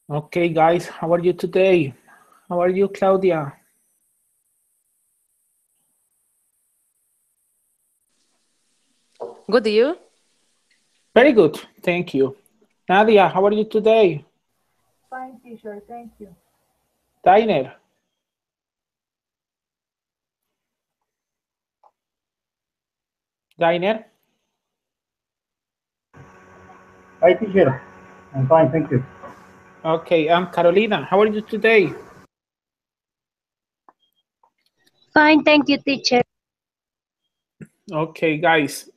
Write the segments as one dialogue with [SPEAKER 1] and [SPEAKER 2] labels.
[SPEAKER 1] Okay, guys, how are you today? How are you, Claudia?
[SPEAKER 2] Good, you?
[SPEAKER 1] Very good, thank you. Nadia, how are you today?
[SPEAKER 3] Fine, teacher, thank you.
[SPEAKER 1] Diner, Diner.
[SPEAKER 4] Hi, teacher. I'm fine, thank you.
[SPEAKER 1] Okay, Carolina, how are you today?
[SPEAKER 5] Fine, thank you, teacher.
[SPEAKER 1] Okay, guys,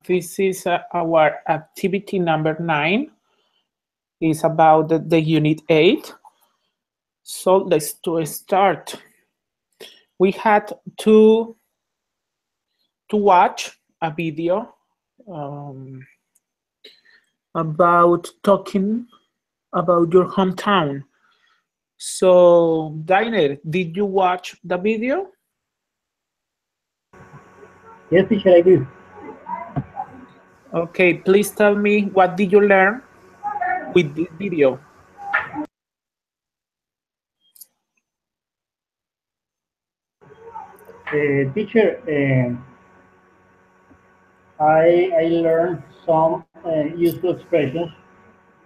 [SPEAKER 1] this is our activity number 9. It's about the unit 8. So let's to start. We had to watch a video um, about talking about your hometown. So, Diner, did you watch the video?
[SPEAKER 4] Yes, teacher, I do.
[SPEAKER 1] Okay, please tell me what did you learn with this video?
[SPEAKER 4] Teacher, I learned some useful expressions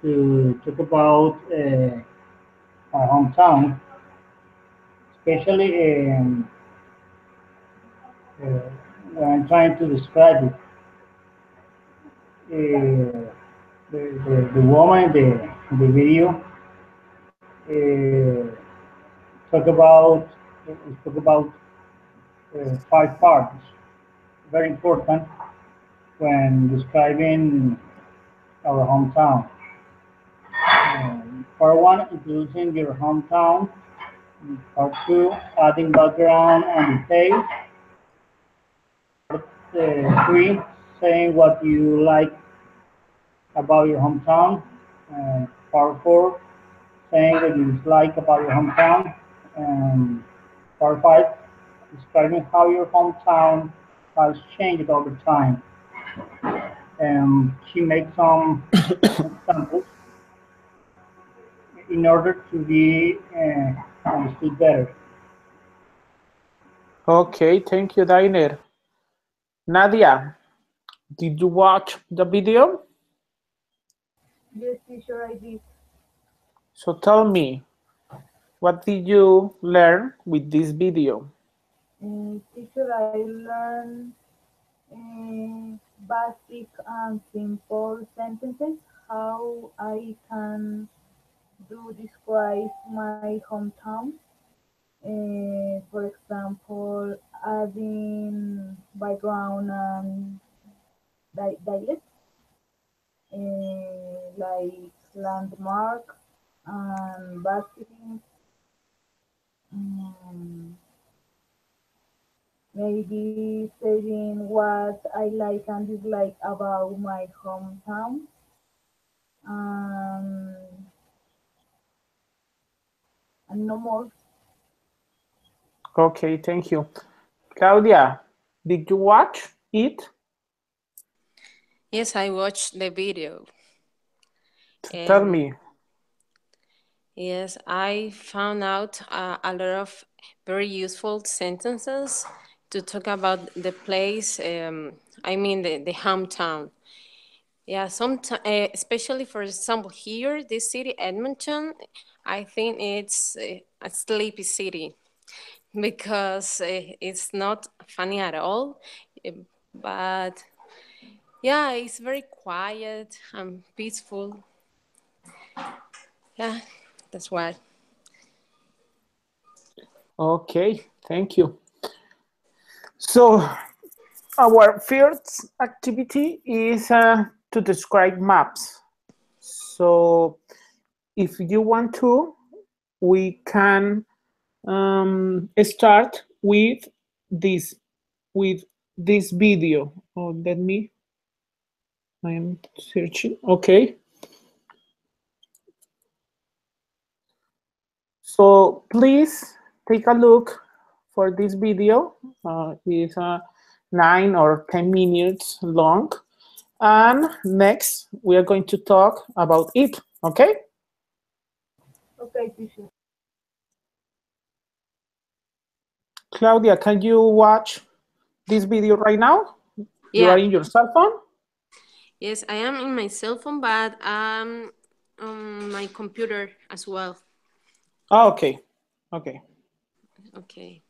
[SPEAKER 4] to talk about my hometown, especially uh, when I'm trying to describe it. The woman in the video uh, talk about talk about 5 parts, very important when describing our hometown. Part one, introducing your hometown. Part two, adding background and details. Part three, saying what you like about your hometown. Part four, saying what you dislike about your hometown. And part five, describing how your hometown has changed over time. She makes some examples in order to be understood better.
[SPEAKER 1] Okay, thank you, Diner. Nadia, did you watch the video?
[SPEAKER 3] Yes, teacher, I did.
[SPEAKER 1] So tell me, what did you learn with this video?
[SPEAKER 3] Teacher, I learned basic and simple sentences, how I can do describe my hometown. For example, adding background and dialect, like landmark and basic. Um, Maybe saying what I like and dislike about my hometown. Um, and no more.
[SPEAKER 1] Okay, thank you. Claudia, did you watch it?
[SPEAKER 2] Yes, I watched the video.
[SPEAKER 1] Tell
[SPEAKER 2] And
[SPEAKER 1] me.
[SPEAKER 2] yes, I found out a lot of very useful sentences to talk about the place, I mean, the hometown. Yeah, especially for example, here, this city, Edmonton, I think it's a sleepy city because it's not funny at all. eh, But yeah, it's very quiet and peaceful. Yeah, that's why.
[SPEAKER 1] Okay, thank you. So, our first activity is to describe maps. So, if you want to, we can start this with this video. Oh, let me. I am searching. Okay. So please take a look for this video. It's 9 or 10 minutes long. And next, we are going to talk about it. Okay?
[SPEAKER 3] Okay, teacher.
[SPEAKER 1] Claudia, can you watch this video right now? You are
[SPEAKER 2] Yeah.
[SPEAKER 1] in your cell phone?
[SPEAKER 2] Yes, I am in my cell phone, but on my computer as well.
[SPEAKER 1] Oh, okay. Okay.
[SPEAKER 2] Okay.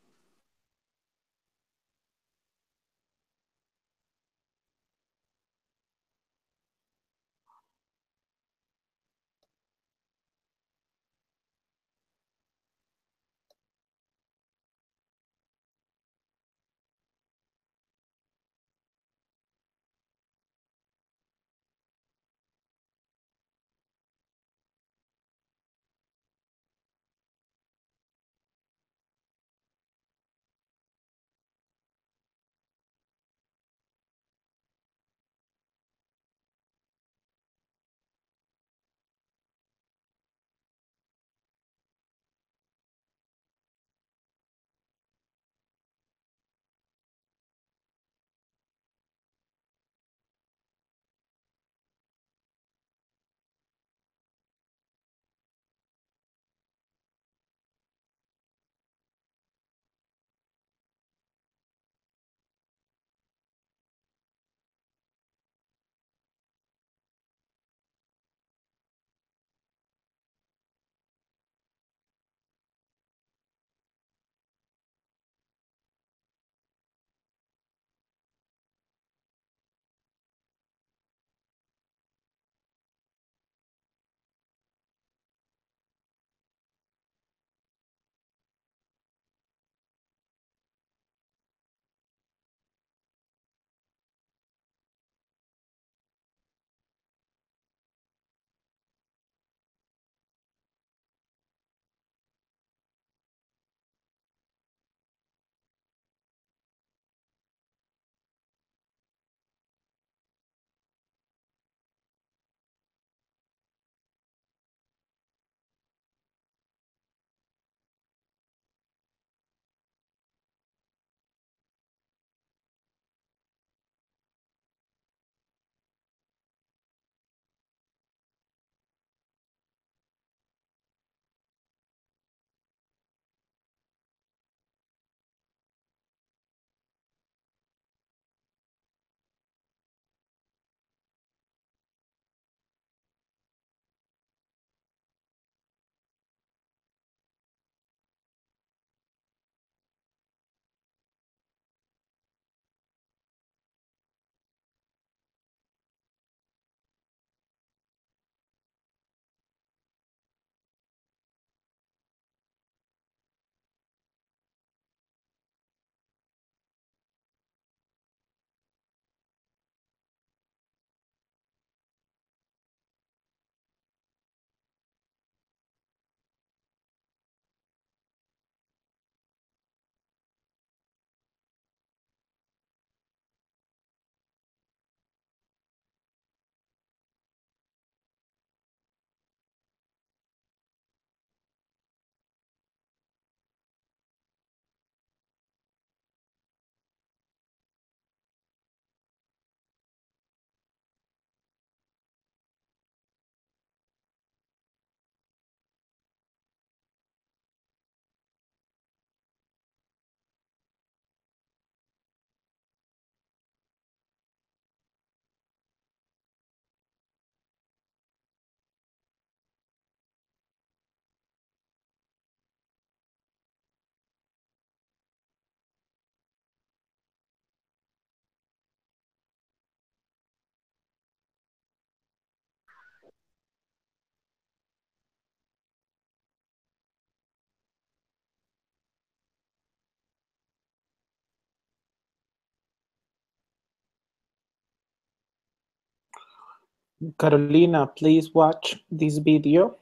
[SPEAKER 1] Carolina, please watch this video.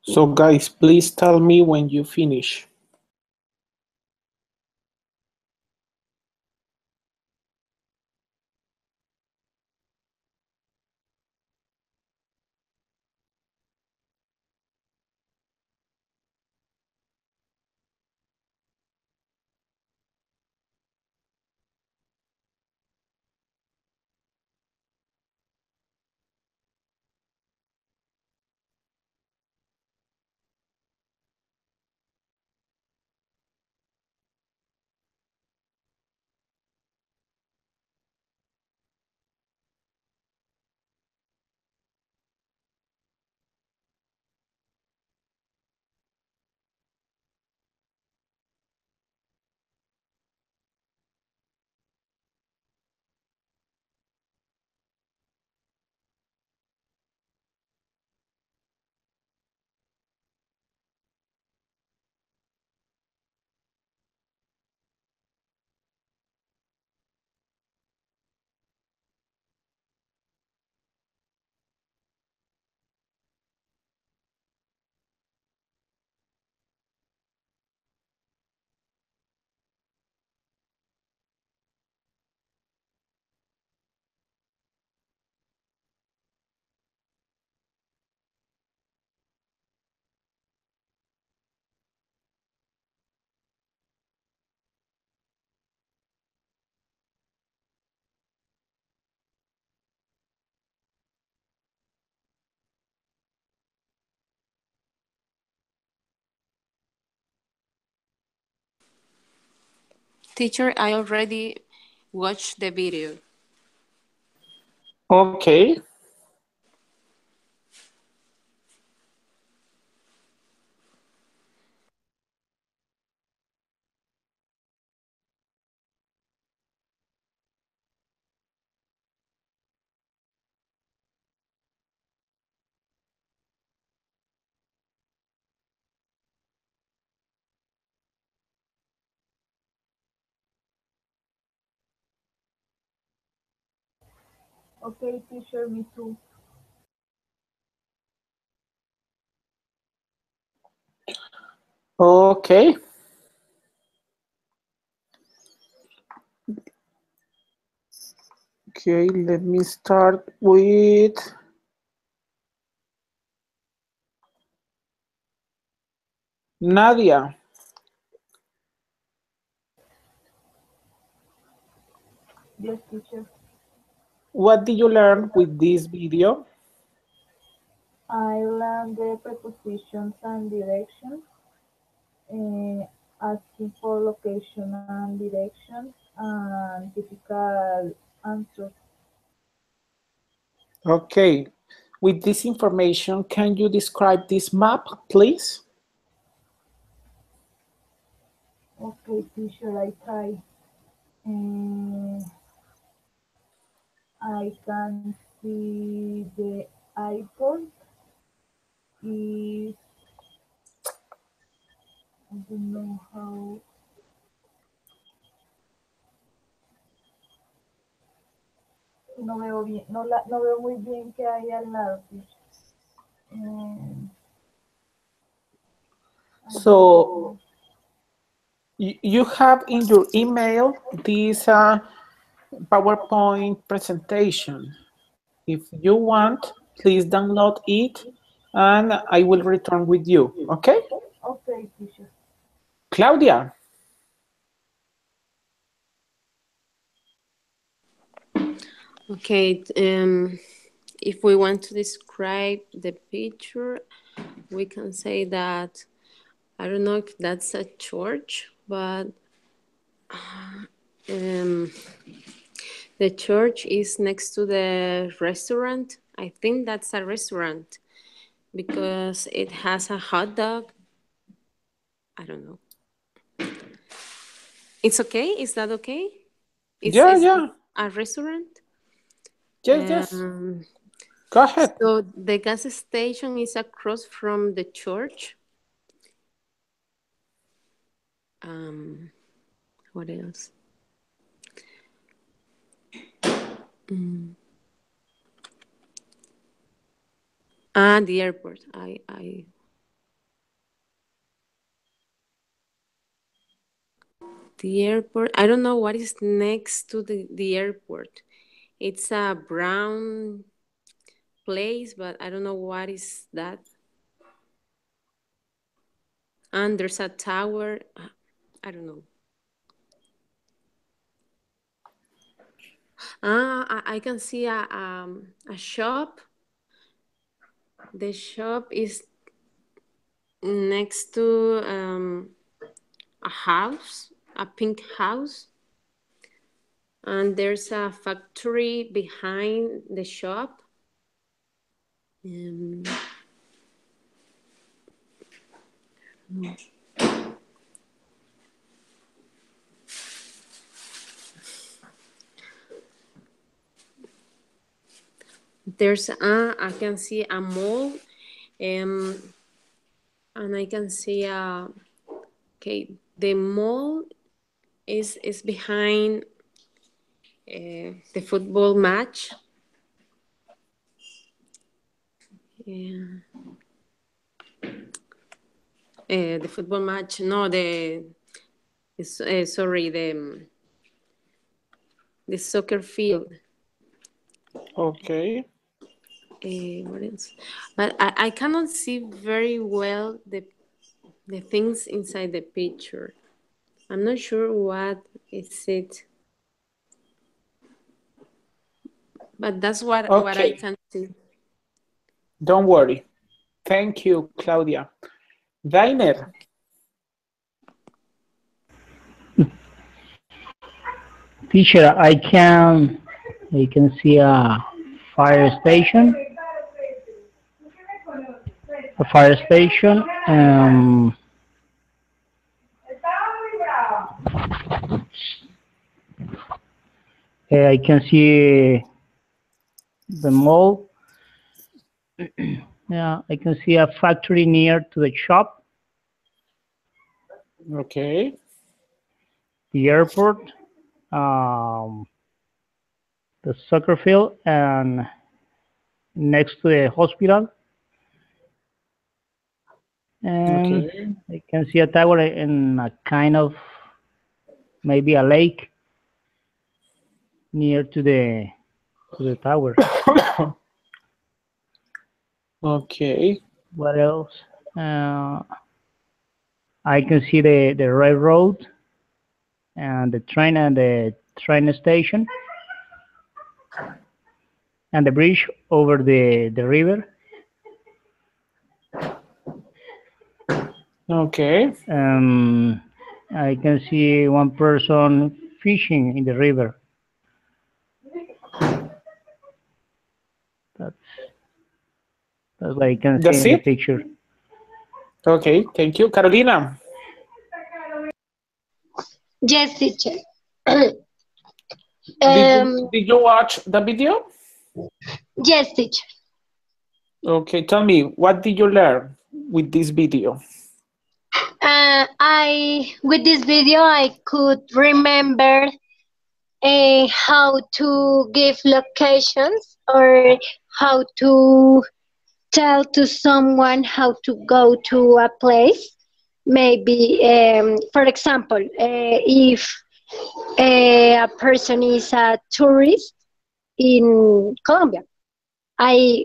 [SPEAKER 1] So guys, please tell me when you finish.
[SPEAKER 2] Teacher, I already watched the video.
[SPEAKER 1] Okay.
[SPEAKER 3] Okay, teacher, me too.
[SPEAKER 1] Okay. Okay, let me start with Nadia.
[SPEAKER 3] Yes, teacher.
[SPEAKER 1] What did you learn with this video?
[SPEAKER 3] I learned the prepositions and directions, asking for location and direction, and typical answers.
[SPEAKER 1] Okay. With this information, can you describe this map, please?
[SPEAKER 3] Okay, teacher, I try. Uh, I can see the airport is, I don't know how, no veo bien, no veo muy bien qué hay al lado, teacher. I don't
[SPEAKER 1] So
[SPEAKER 3] know.
[SPEAKER 1] you have in your email this PowerPoint presentation. If you want, please download it and I will return with you. Okay?
[SPEAKER 3] Okay, teacher.
[SPEAKER 1] Claudia.
[SPEAKER 2] Okay, if we want to describe the picture, we can say that I don't know if that's a church, but um, the church is next to the restaurant. I think that's a restaurant because it has a hot dog. I don't know. It's okay? Is that okay?
[SPEAKER 1] Yeah,
[SPEAKER 2] Is
[SPEAKER 1] yeah.
[SPEAKER 2] a restaurant?
[SPEAKER 1] Yes, yes.
[SPEAKER 2] Um,
[SPEAKER 1] Go ahead.
[SPEAKER 2] so the gas station is across from the church. Um, what else? The airport. I The airport. I don't know what is next to the airport. It's a brown place, but I don't know what is that. And there's a tower. I don't know. I can see a shop. The shop is next to a house, a pink house. And there's a factory behind the shop. There's I can see a mall, and I can see okay, the mall is behind the football match. Yeah. The football match. No, sorry, the soccer field.
[SPEAKER 1] Okay.
[SPEAKER 2] What else? But I cannot see very well the things inside the picture. I'm not sure what is it. But that's what I can see.
[SPEAKER 1] Don't worry. Thank you, Claudia. Dainer.
[SPEAKER 4] Teacher, I can see a fire station. A fire station. I can see the mall. Yeah, I can see a factory near to the shop.
[SPEAKER 1] Okay.
[SPEAKER 4] The airport. The soccer field, and next to the hospital. And
[SPEAKER 1] Okay.
[SPEAKER 4] I can see a tower in a kind of maybe a lake near to the tower.
[SPEAKER 1] Okay.
[SPEAKER 4] What else? I can see the railroad and the train station and the bridge over the river.
[SPEAKER 1] Okay.
[SPEAKER 4] I can see one person fishing in the river. That's what I can see in the picture.
[SPEAKER 1] Okay, thank you. Carolina.
[SPEAKER 5] Yes, teacher.
[SPEAKER 1] Did you watch the video?
[SPEAKER 5] Yes, teacher.
[SPEAKER 1] Okay, tell me, what did you learn with this video?
[SPEAKER 5] With this video, I could remember how to give locations or how to tell to someone how to go to a place. Maybe, for example, if a person is a tourist in Colombia,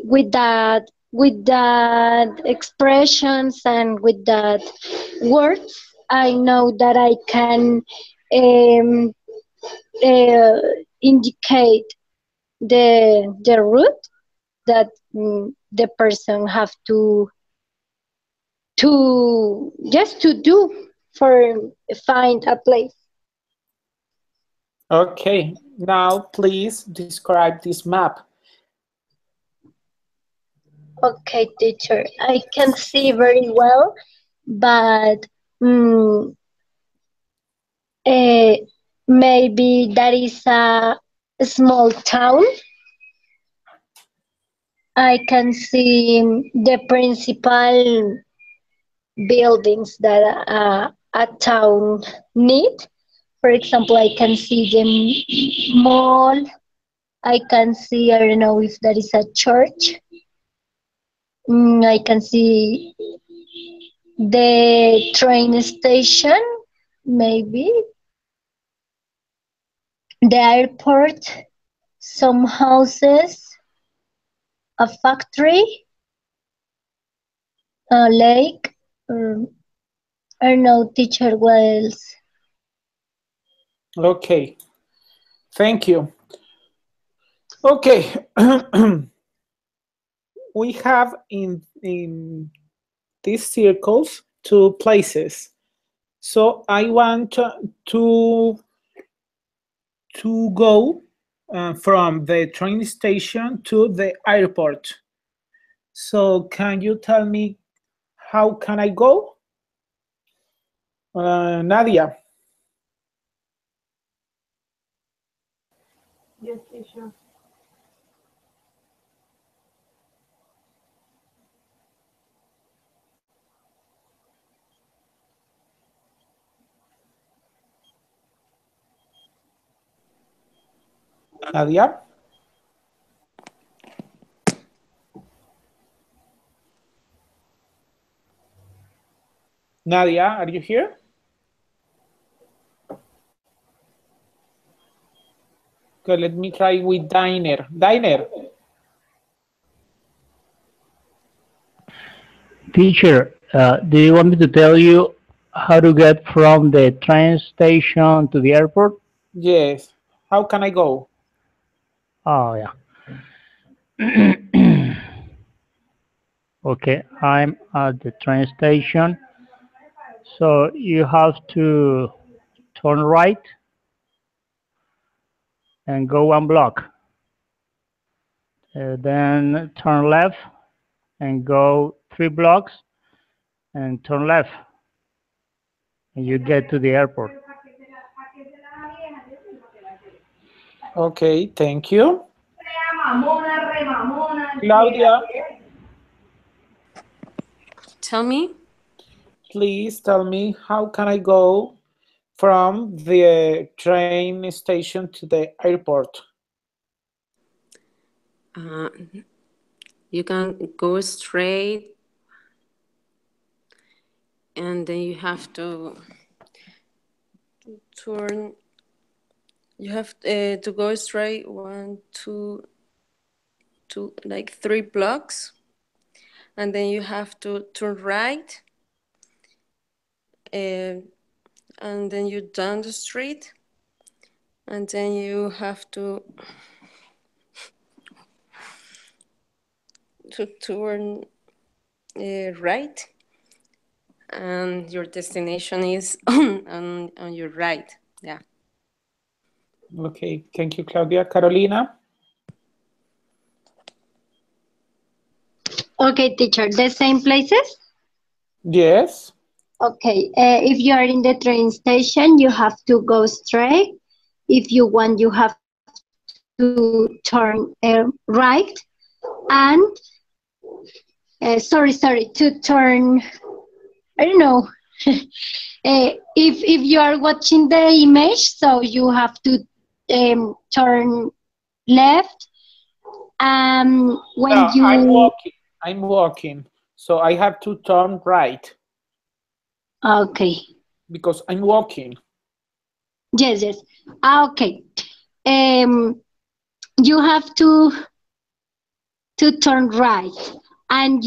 [SPEAKER 5] with that expressions and with that words, I know that I can um, indicate the route that the person have to just to do for find a place.
[SPEAKER 1] Okay, now please describe this map.
[SPEAKER 5] Okay, teacher, I can see very well, but maybe that is a small town. I can see the principal buildings that a town need. For example, I can see the mall. I can see, I don't know if that is a church. I can see the train station, maybe. the airport, some houses, a factory, a lake. I don't know, teacher, what else?
[SPEAKER 1] Okay, thank you. Okay, we have in these circles 2 places. So I want to go from the train station to the airport. So can you tell me how can I go? Nadia.
[SPEAKER 3] Yes, teacher.
[SPEAKER 1] Nadia? Nadia, are you here? Okay, let me try with Diner. Diner.
[SPEAKER 4] Teacher, do you want me to tell you how to get from the train station to the airport?
[SPEAKER 1] Yes. How can I go?
[SPEAKER 4] Oh, yeah. Okay, I'm at the train station. So you have to turn right and go 1 block. Then turn left and go 3 blocks and turn left. And you get to the airport.
[SPEAKER 1] Okay, thank you. Claudia,
[SPEAKER 2] Tell me.
[SPEAKER 1] please tell me how can I go from the train station to the airport?
[SPEAKER 2] You can go straight, and then you have to turn. You have to go straight 1, 2, like 3 blocks, and then you have to turn right, and then you down the street, and then you have to turn right, and your destination is on your right. Yeah.
[SPEAKER 1] Okay, thank you, Claudia. Carolina?
[SPEAKER 5] Okay, teacher, the same places?
[SPEAKER 1] Yes.
[SPEAKER 5] Okay, if you are in the train station, you have to go straight. If you want, you have to turn right. And, to turn, I don't know. If you are watching the image, so you have to turn left. When
[SPEAKER 1] No,
[SPEAKER 5] you
[SPEAKER 1] I'm walking. So I have to turn right
[SPEAKER 5] okay,
[SPEAKER 1] because I'm walking.
[SPEAKER 5] yes, okay, you have to turn right, and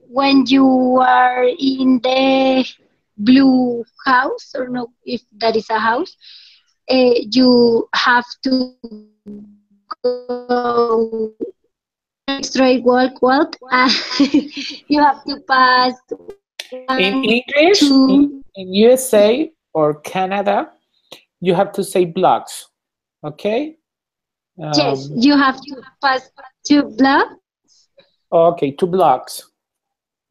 [SPEAKER 5] when you are in the blue house, or no, if that is a house, you have to go straight, walk. You have to pass
[SPEAKER 1] In
[SPEAKER 5] 1,
[SPEAKER 1] English,
[SPEAKER 5] 2.
[SPEAKER 1] in USA or Canada, you have to say blocks. Okay?
[SPEAKER 5] Yes, you have to pass 2 blocks.
[SPEAKER 1] Okay, 2 blocks.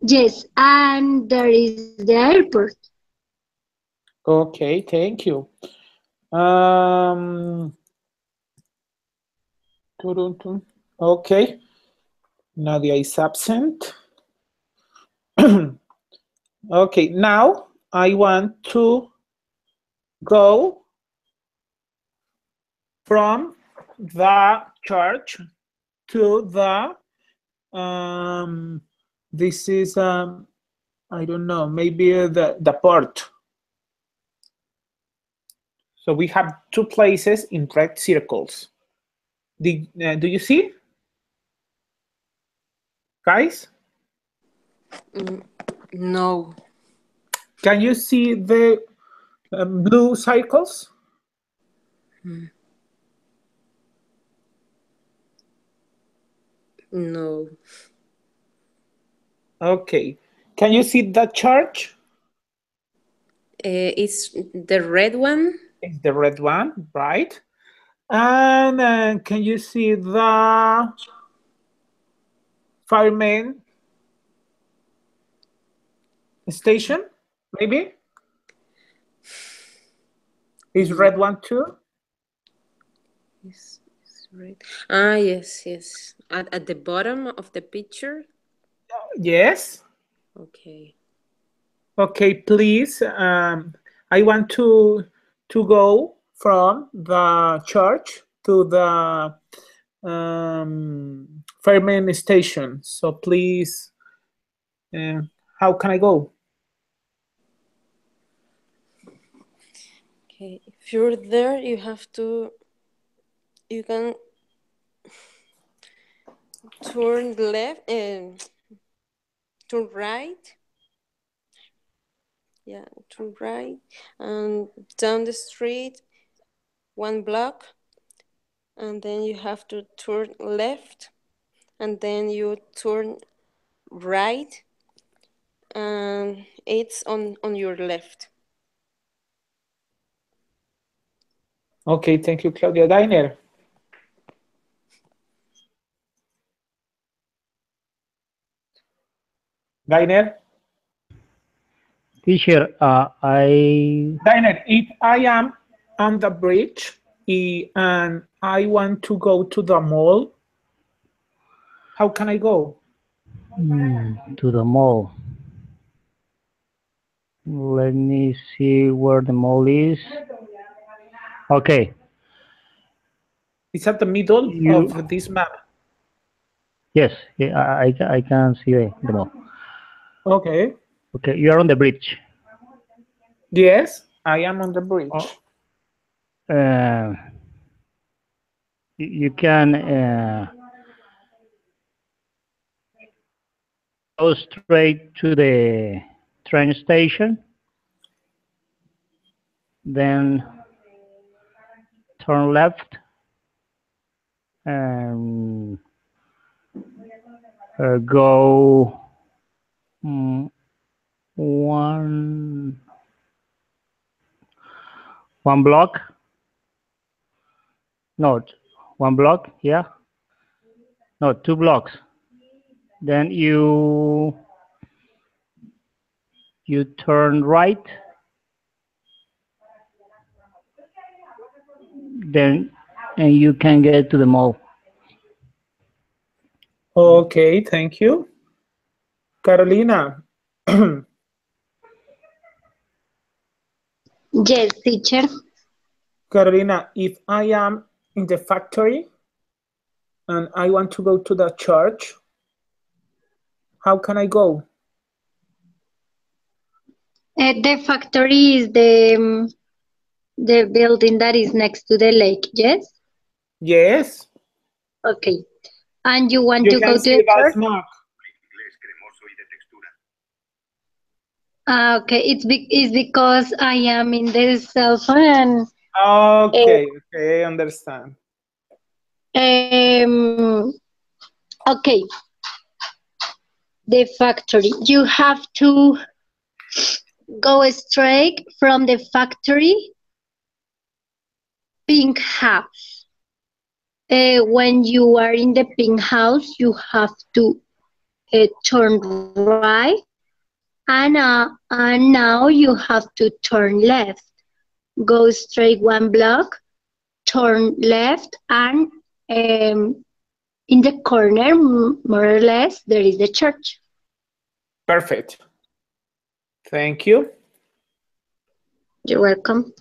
[SPEAKER 5] Yes, and there is the airport.
[SPEAKER 1] Okay, thank you. Okay, Nadia is absent. Okay, now I want to go from the church to the this is I don't know, maybe the port. So we have two places in red circles. Do you see, guys?
[SPEAKER 2] No.
[SPEAKER 1] Can you see the blue circles?
[SPEAKER 2] No.
[SPEAKER 1] Okay. Can you see the church?
[SPEAKER 2] It's the red one.
[SPEAKER 1] It's the red one, right? And can you see the fireman station? Maybe? Is red one too?
[SPEAKER 2] It's red. Ah, yes, yes. At the bottom of the picture.
[SPEAKER 1] Yes.
[SPEAKER 2] Okay.
[SPEAKER 1] Okay, please. I want to go from the church to the fireman station. So please, how can I go?
[SPEAKER 2] Okay. If you're there, you have to. You can turn left and turn right. Yeah, turn right and down the street 1 block, and then you have to turn left, and then you turn right, and it's on your left.
[SPEAKER 1] Okay, thank you, Claudia. Dainer. Dainer?
[SPEAKER 4] Teacher,
[SPEAKER 1] Dainer, if I am on the bridge and I want to go to the mall, how can I go?
[SPEAKER 4] To the mall. Let me see where the mall is. Okay.
[SPEAKER 1] It's at the middle of this map.
[SPEAKER 4] Yes, I can see the mall.
[SPEAKER 1] Okay.
[SPEAKER 4] Okay, you are on the bridge.
[SPEAKER 1] Yes, I am on the bridge.
[SPEAKER 4] You can go straight to the train station, then turn left and go one block. No, 1 block. Yeah. No, 2 blocks. Then you turn right. Then and you can get to the mall.
[SPEAKER 1] Okay, thank you. Carolina.
[SPEAKER 5] Yes, teacher.
[SPEAKER 1] Carolina, if I am in the factory and I want to go to the church, how can I go?
[SPEAKER 5] The factory is the building that is next to the lake, yes?
[SPEAKER 1] Yes.
[SPEAKER 5] Okay. And you want
[SPEAKER 1] You
[SPEAKER 5] to
[SPEAKER 1] can
[SPEAKER 5] go to
[SPEAKER 1] see
[SPEAKER 5] the
[SPEAKER 1] that
[SPEAKER 5] church?
[SPEAKER 1] map.
[SPEAKER 5] Okay, it's because I am in the cell phone and
[SPEAKER 1] Okay, okay, I understand.
[SPEAKER 5] okay. The factory. You have to go straight from the factory pink house. When you are in the pink house, you have to turn right, and now you have to turn left. Go straight 1 block, turn left, and in the corner, more or less, there is the church.
[SPEAKER 1] Perfect. Thank you.
[SPEAKER 5] You're welcome.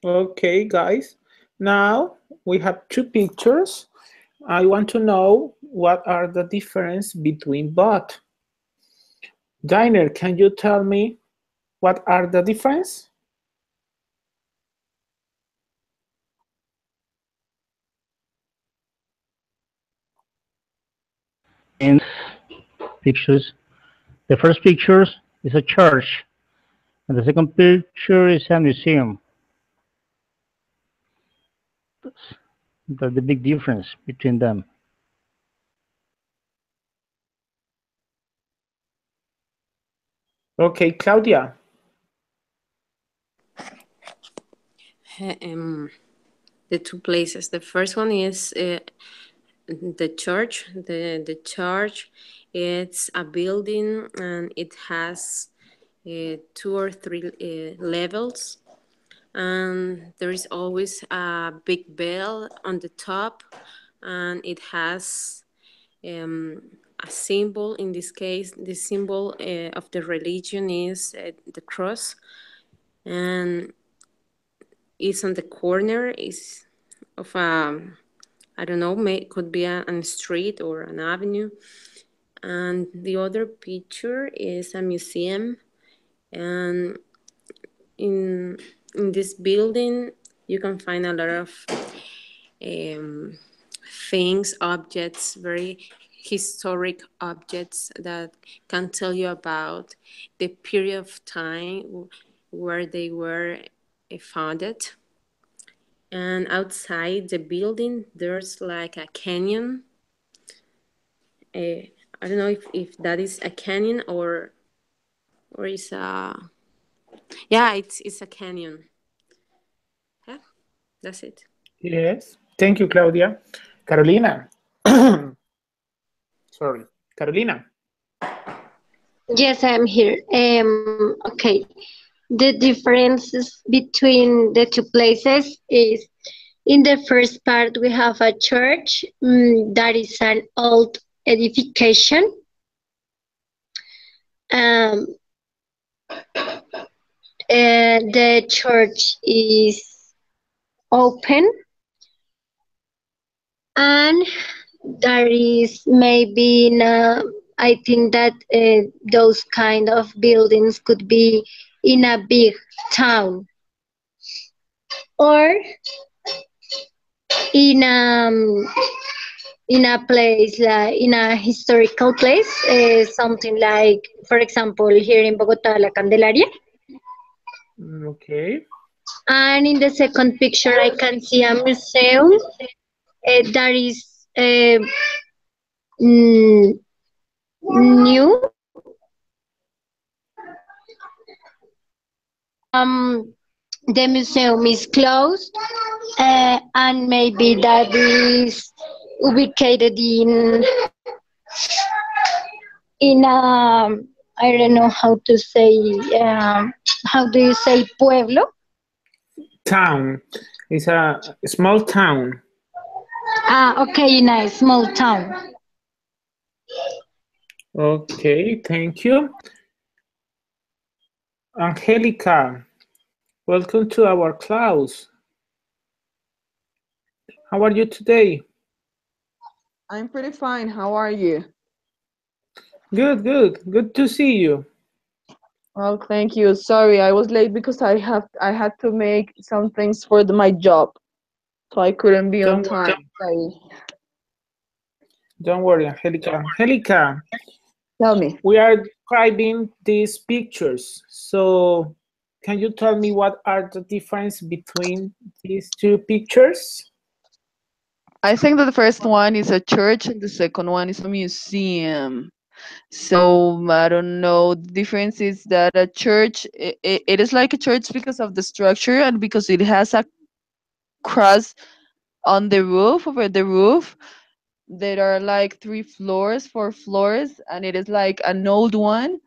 [SPEAKER 1] Okay, guys. Now we have 2 pictures. I want to know what are the difference between both. Dainer, can you tell me what are the difference?
[SPEAKER 4] in pictures. The first picture is a church, and the second picture is a museum. That's the big difference between them.
[SPEAKER 1] Okay, Claudia.
[SPEAKER 2] The two places. The first one is the church. The church, it's a building and it has two or three levels, and there is always a big bell on the top, and it has a symbol. In this case, the symbol of the religion is the cross, and it's on the corner is of a, I don't know, could be a street or an avenue. And the other picture is a museum, and in this building you can find a lot of things, objects, very historic objects that can tell you about the period of time where they were founded. And outside the building there's like a canyon. I don't know if that is a canyon or is a, yeah, it's a canyon. Yeah, that's it.
[SPEAKER 1] Yes. Thank you, Claudia. Carolina. Sorry. Carolina.
[SPEAKER 5] Yes, I'm here. Okay. The differences between the two places is in the first part we have a church that is an old edification. Um, the church is open, and there is maybe I think that those kind of buildings could be in a big town or in in a place like in a historical place, something like, for example, here in Bogota, La Candelaria.
[SPEAKER 1] Okay.
[SPEAKER 5] And in the second picture, I can see a museum that is new. The museum is closed, and maybe that is ubicated in I don't know how to say. How do you say pueblo?
[SPEAKER 1] Town. It's a small town.
[SPEAKER 5] Okay, in a small town.
[SPEAKER 1] Okay, thank you. Angelica, welcome to our class. How are you today?
[SPEAKER 6] I'm pretty fine. How are you?
[SPEAKER 1] Good, good. Good to see you.
[SPEAKER 6] Well, thank you. Sorry, I was late because I had to make some things for my job, so I couldn't be on time. Sorry.
[SPEAKER 1] Don't worry, Angelica. Angelica,
[SPEAKER 6] Tell me.
[SPEAKER 1] we are describing these pictures. So can you tell me what are the difference between these two pictures?
[SPEAKER 6] I think that the first one is a church and the second one is a museum. So I don't know. The difference is that a church, it is like a church because of the structure and because it has a cross on the roof, over the roof. There are like 3 floors, 4 floors, and it is like an old one.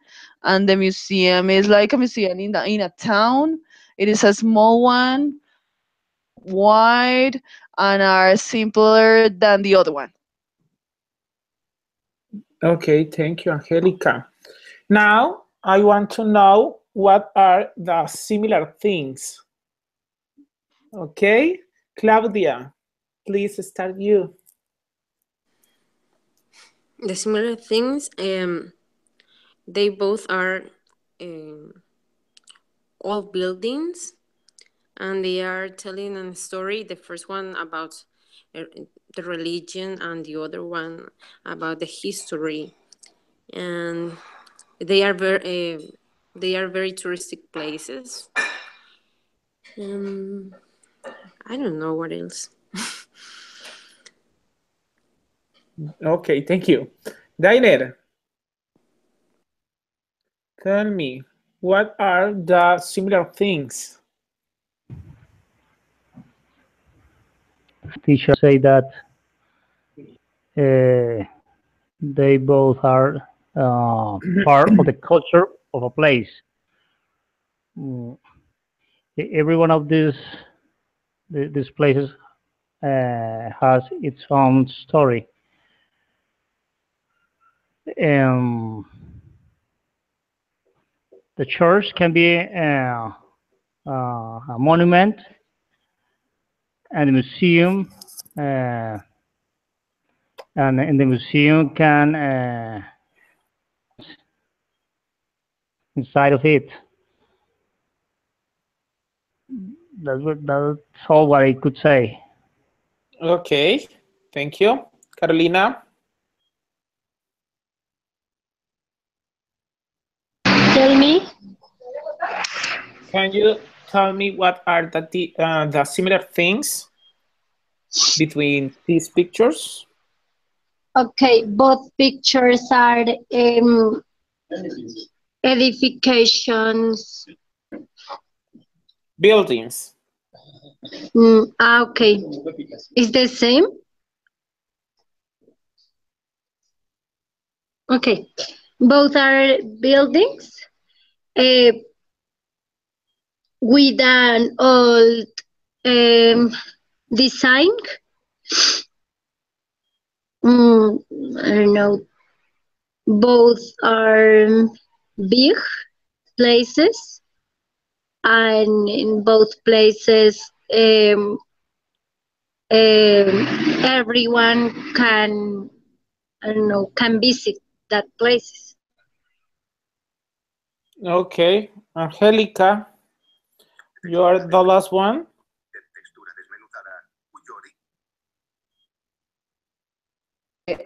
[SPEAKER 6] And the museum is like a museum in a town. It is a small one, wide, and are simpler than the other one.
[SPEAKER 1] Okay, thank you, Angelica. Now, I want to know what are the similar things. Okay, Claudia, please start you.
[SPEAKER 2] The similar things, they both are old buildings, and they are telling a story. The first one about the religion, and the other one about the history. And they are very touristic places. I don't know what else.
[SPEAKER 1] Okay, thank you. Dainer, tell me, what are the similar things?
[SPEAKER 4] Teacher say that they both are part of the culture of a place. Every one of these places has its own story. The church can be a monument, and the museum, and in the museum can inside of it. That's all what I could say.
[SPEAKER 1] Okay, thank you. Carolina?
[SPEAKER 5] Tell me.
[SPEAKER 1] Can you tell me what are the similar things between these pictures?
[SPEAKER 5] Okay, both pictures are edifications.
[SPEAKER 1] Buildings.
[SPEAKER 5] Okay. Is the same? Okay. Both are buildings with an old design. I don't know. Both are big places, and in both places, everyone can, I don't know, can visit that places.
[SPEAKER 1] Okay, Angelica, you are the last one.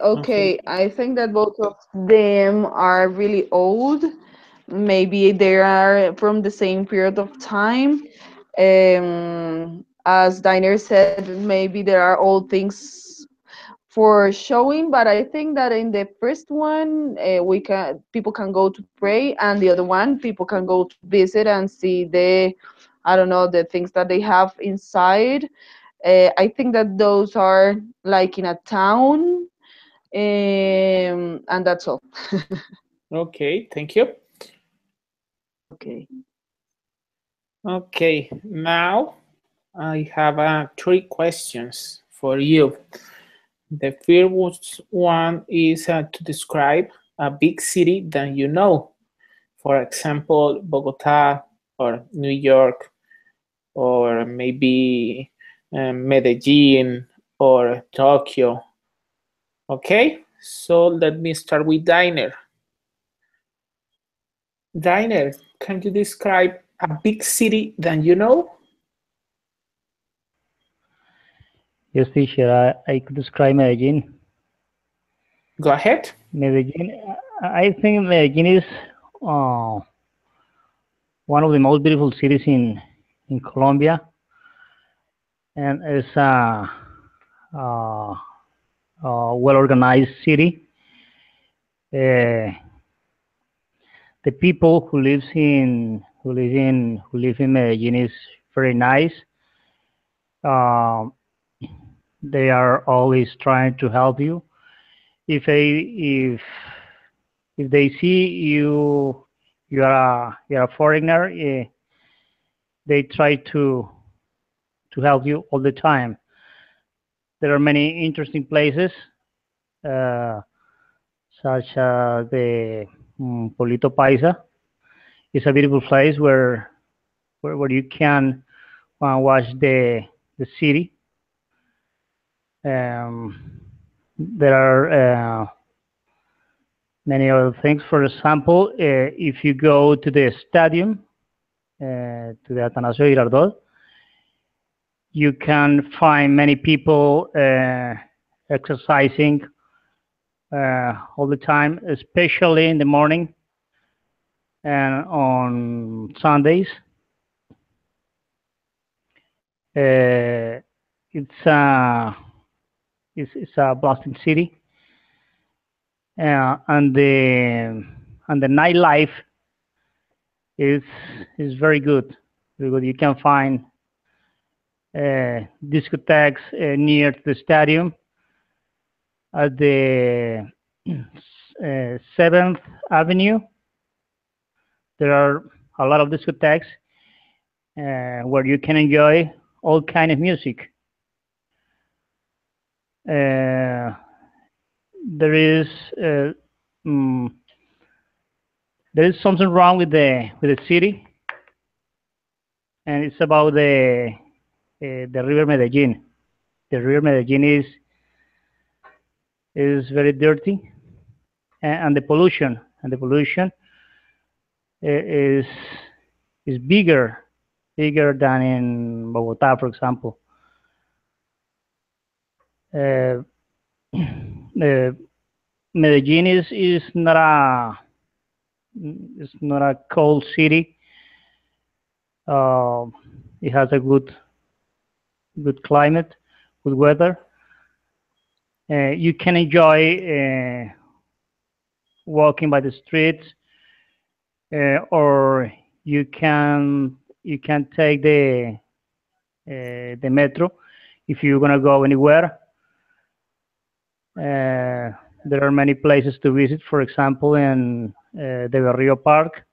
[SPEAKER 6] Okay, I think that both of them are really old. Maybe they are from the same period of time. As Diner said, maybe there are old things for showing, but I think that in the first one, people can go to pray, and the other one, people can go to visit and see I don't know, the things that they have inside. I think that those are like in a town, and that's all.
[SPEAKER 1] Okay, thank you.
[SPEAKER 6] Okay.
[SPEAKER 1] Okay, now I have 3 questions for you. The first one is to describe a big city that you know. For example, Bogota or New York, or maybe Medellin or Tokyo. Okay, so let me start with Diner. Diner, can you describe a big city that you know?
[SPEAKER 4] Yes, teacher, I could describe Medellin.
[SPEAKER 1] Go ahead.
[SPEAKER 4] Medellin, I think Medellin is one of the most beautiful cities in Colombia, and it's a well-organized city. The people who live in Medellin is very nice. They are always trying to help you. If they see you are a foreigner, they try to help you all the time. There are many interesting places, such as the Pueblito Paisa. It's a beautiful place where you can watch the city. There are many other things. For example, if you go to the stadium, to the Atanasio Girardot, you can find many people exercising all the time, especially in the morning and on Sundays. It's a bustling city, and the nightlife is very good. Very good. You can find discotheques near the stadium at the 7th Avenue. There are a lot of discotheques where you can enjoy all kind of music. There is something wrong with the city, and it's about the River Medellin. The River Medellin is very dirty, and the pollution is bigger than in Bogota, for example. Medellin is not a cold city. It has a good climate, good weather. You can enjoy walking by the streets, or you can take the metro if you're gonna go anywhere. There are many places to visit. For example, in the Berrío Park,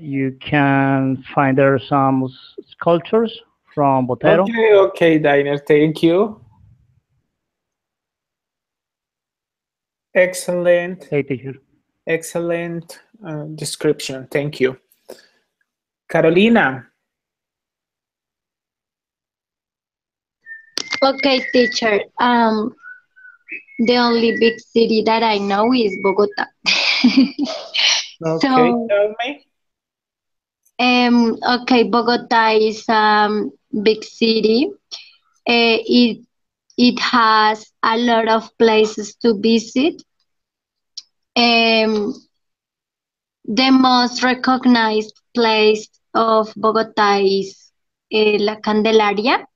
[SPEAKER 4] you can find there some sculptures from Botero.
[SPEAKER 1] Okay, Diner, thank you. Excellent.
[SPEAKER 4] Hey, teacher.
[SPEAKER 1] Excellent description. Thank you. Carolina.
[SPEAKER 5] Okay, teacher. The only big city that I know is Bogota.
[SPEAKER 1] Okay,
[SPEAKER 5] So,
[SPEAKER 1] tell me.
[SPEAKER 5] okay, Bogota is big city. It has a lot of places to visit. The most recognized place of Bogota is La Candelaria,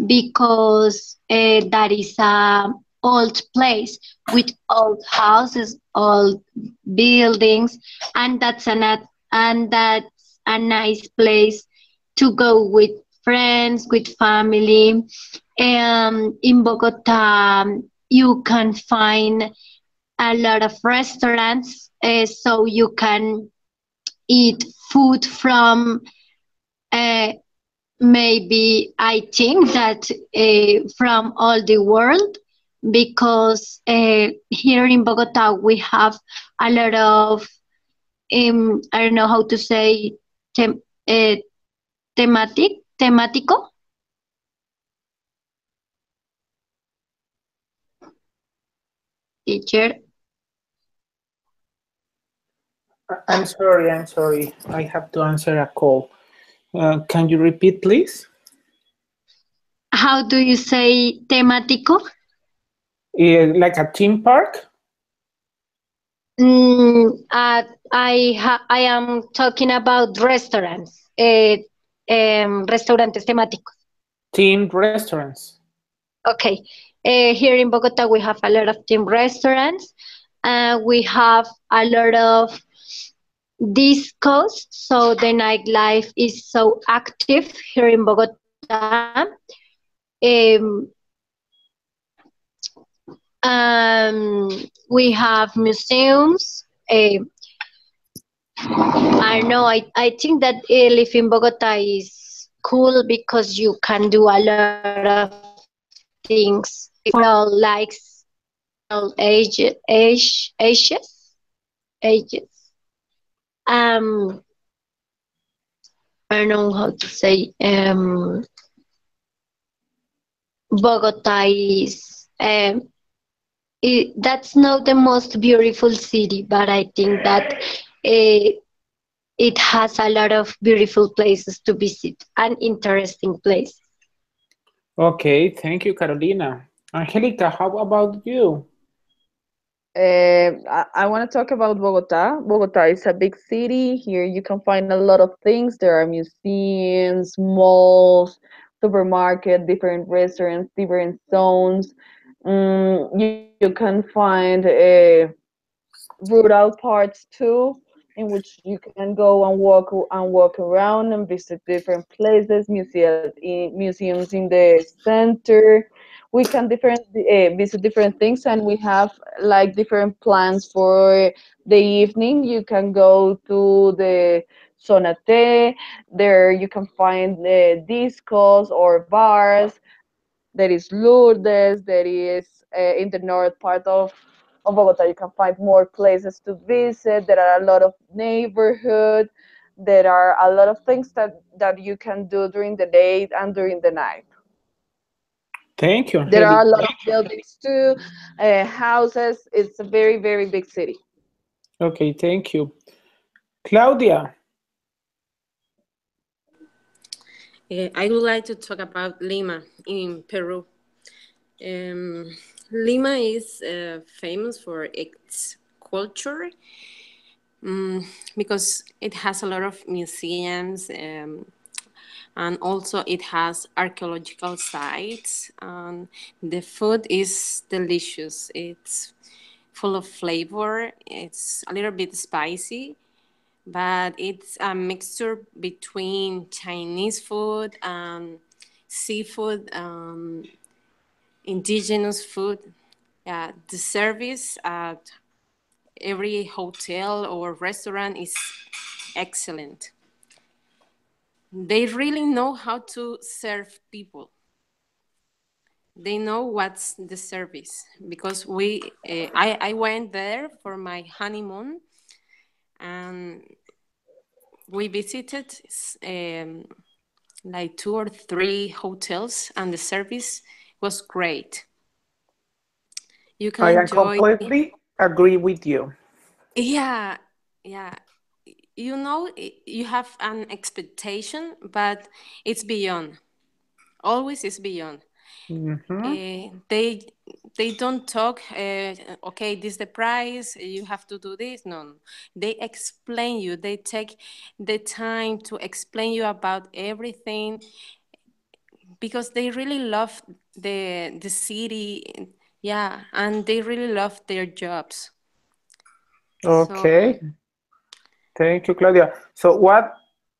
[SPEAKER 5] because that is a old place with old houses, old buildings, and that's a nice place to go with friends, with family. In Bogota, you can find a lot of restaurants, so you can eat food from maybe I think that from all the world, because here in Bogota we have a lot of I don't know how to say temático. Teacher.
[SPEAKER 1] I'm sorry. I have to answer a call. Can you repeat, please?
[SPEAKER 5] How do you say temático?
[SPEAKER 1] Like a theme park?
[SPEAKER 5] I am talking about restaurants. Restaurantes temáticos.
[SPEAKER 1] Themed restaurants.
[SPEAKER 5] Okay. Here in Bogota, we have a lot of themed restaurants. We have a lot of discos, so the nightlife is so active here in Bogota. We have museums. I don't know. I think that life in Bogota is cool because you can do a lot of things for all likes, all ages. I don't know how to say. Bogota is that's not the most beautiful city, but I think that it has a lot of beautiful places to visit and interesting places.
[SPEAKER 1] Okay, thank you, Carolina. Angelica, how about you?
[SPEAKER 6] I want to talk about Bogota. Bogota is a big city. Here you can find a lot of things. There are museums, malls, supermarket, different restaurants, different zones. You can find rural parts too, in which you can go and walk around and visit different places, museums in the center. We can visit different things, and we have like different plans for the evening. You can go to the Sonate. There you can find the discos or bars. There is Lourdes. There is in the north part of Bogota. You can find more places to visit. There are a lot of neighborhood. There are a lot of things that you can do during the day and during the night.
[SPEAKER 1] Thank you,
[SPEAKER 6] There are
[SPEAKER 1] Angelica.
[SPEAKER 6] a lot of buildings too, houses. It's a very, very big city.
[SPEAKER 1] Okay, thank you. Claudia.
[SPEAKER 2] I would like to talk about Lima in Peru. Lima is famous for its culture, because it has a lot of museums, and also it has archaeological sites. The food is delicious. It's full of flavor. It's a little bit spicy, but it's a mixture between Chinese food and seafood, indigenous food. Yeah, the service at every hotel or restaurant is excellent. They really know how to serve people. They know what's the service, because I went there for my honeymoon, and we visited like 2 or 3 hotels, and the service was great. You can
[SPEAKER 1] I am
[SPEAKER 2] enjoy.
[SPEAKER 1] completely agree with you.
[SPEAKER 2] Yeah, yeah. You know, you have an expectation, but it's beyond. Always is beyond.
[SPEAKER 1] Mhm.
[SPEAKER 2] They don't talk. Okay, this is the price. You have to do this. No, no. They explain you. They take the time to explain you about everything, because they really love the city. Yeah, and they really love their jobs. So,
[SPEAKER 1] Okay, thank you, Claudia. So, what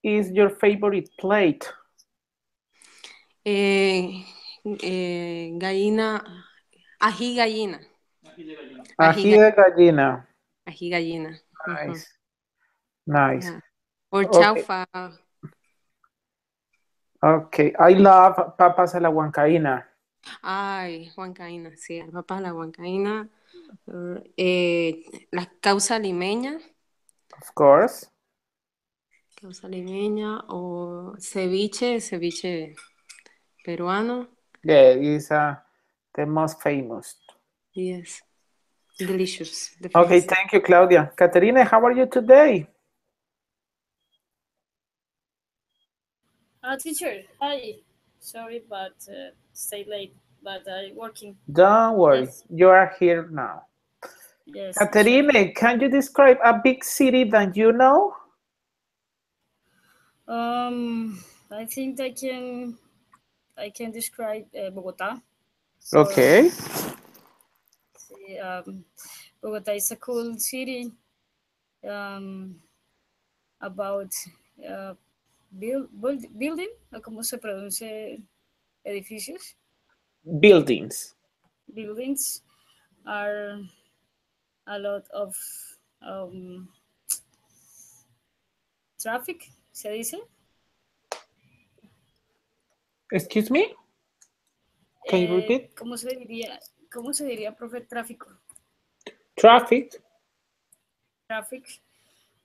[SPEAKER 1] is your favorite plate?
[SPEAKER 2] eh, gallina, ají gallina, ají,
[SPEAKER 1] Ají de gallina.
[SPEAKER 2] ají gallina. Mhm.
[SPEAKER 1] Nice, nice.
[SPEAKER 2] Yeah. Or
[SPEAKER 1] Okay,
[SPEAKER 2] chaufa.
[SPEAKER 1] okay. I love papas a la huancaína.
[SPEAKER 2] Ay, huancaína, sí, el papá, la huancaína. La causa limeña,
[SPEAKER 1] Of course.
[SPEAKER 2] o ceviche peruano.
[SPEAKER 1] Yeah, it's the most famous.
[SPEAKER 2] Yes, delicious, the
[SPEAKER 1] Okay,
[SPEAKER 2] best.
[SPEAKER 1] thank you, Claudia. Caterina, how are you today?
[SPEAKER 7] Teacher, hi. Sorry, but stay late, but I working.
[SPEAKER 1] Don't worry,
[SPEAKER 7] Yes,
[SPEAKER 1] you are here now.
[SPEAKER 7] yes, teacher.
[SPEAKER 1] Caterina, can you describe a big city that you know?
[SPEAKER 7] I think I can describe Bogota. So,
[SPEAKER 1] Okay.
[SPEAKER 7] see, Bogota is a cool city. Um, about uh, building, o cómo se pronuncia, edificios,
[SPEAKER 1] Buildings.
[SPEAKER 7] buildings are a lot of um, traffic, se dice.
[SPEAKER 1] Excuse me? Can you repeat?
[SPEAKER 7] ¿Cómo se diría, profe? Tráfico,
[SPEAKER 1] Traffic.
[SPEAKER 7] traffic,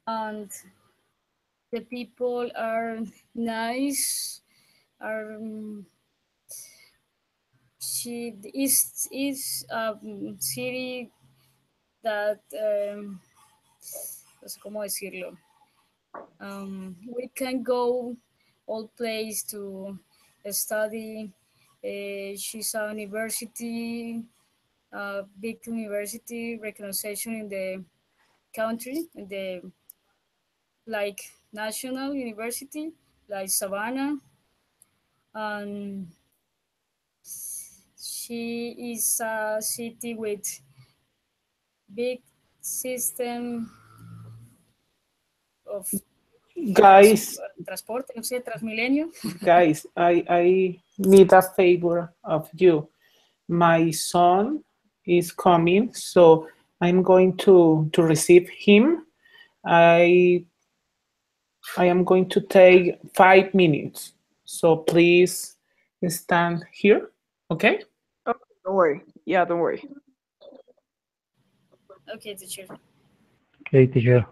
[SPEAKER 7] and the people are nice. Are she is city that no sé cómo decirlo. We can go all place to study. She's a university, big university recognition in the country, in the like national university, like Savannah. And she is a city with big system of
[SPEAKER 1] Guys,
[SPEAKER 7] transporte, no sé, Transmilenio.
[SPEAKER 1] guys, I need a favor of you. My son is coming, so I'm going to receive him. I I am going to take 5 minutes. So please stand here. Okay?
[SPEAKER 6] Oh, don't worry. Yeah, don't worry.
[SPEAKER 7] Okay, teacher.
[SPEAKER 4] Okay, teacher.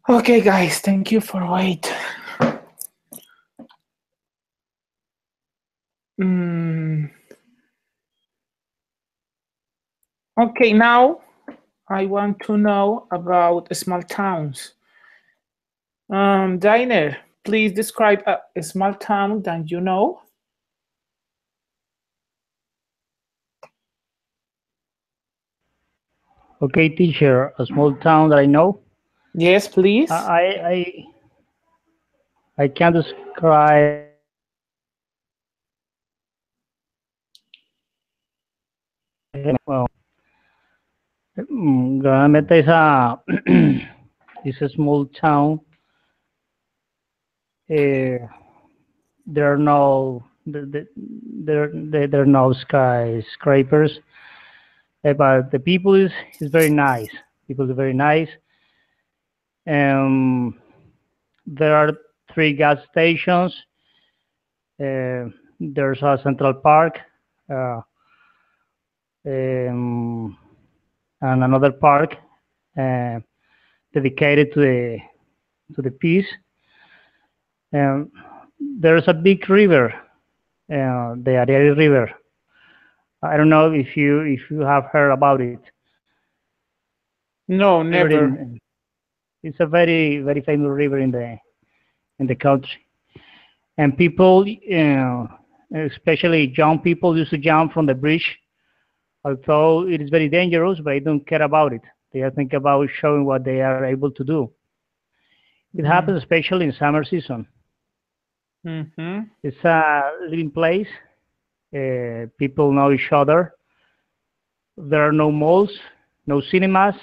[SPEAKER 1] Okay, guys, thank you for wait. Okay, now I want to know about small towns. Diner, please describe a small town that you know.
[SPEAKER 4] Okay, teacher, a small town that I know.
[SPEAKER 1] Yes, please.
[SPEAKER 4] I can describe well. Gran Meta is a is a small town. There are no there are no skyscrapers, but the people is very nice. People are very nice. There are 3 gas stations. There's a Central Park, and another park dedicated to the peace. There's a big river, the Ariari River. I don't know if you have heard about it.
[SPEAKER 1] No, never.
[SPEAKER 4] It's a very famous river in the country, and people, especially young people, used to jump from the bridge. Although it is very dangerous, but they don't care about it. They are thinking about showing what they are able to do. It happens especially in summer season. It's a living place. People know each other. There are no malls, no cinemas,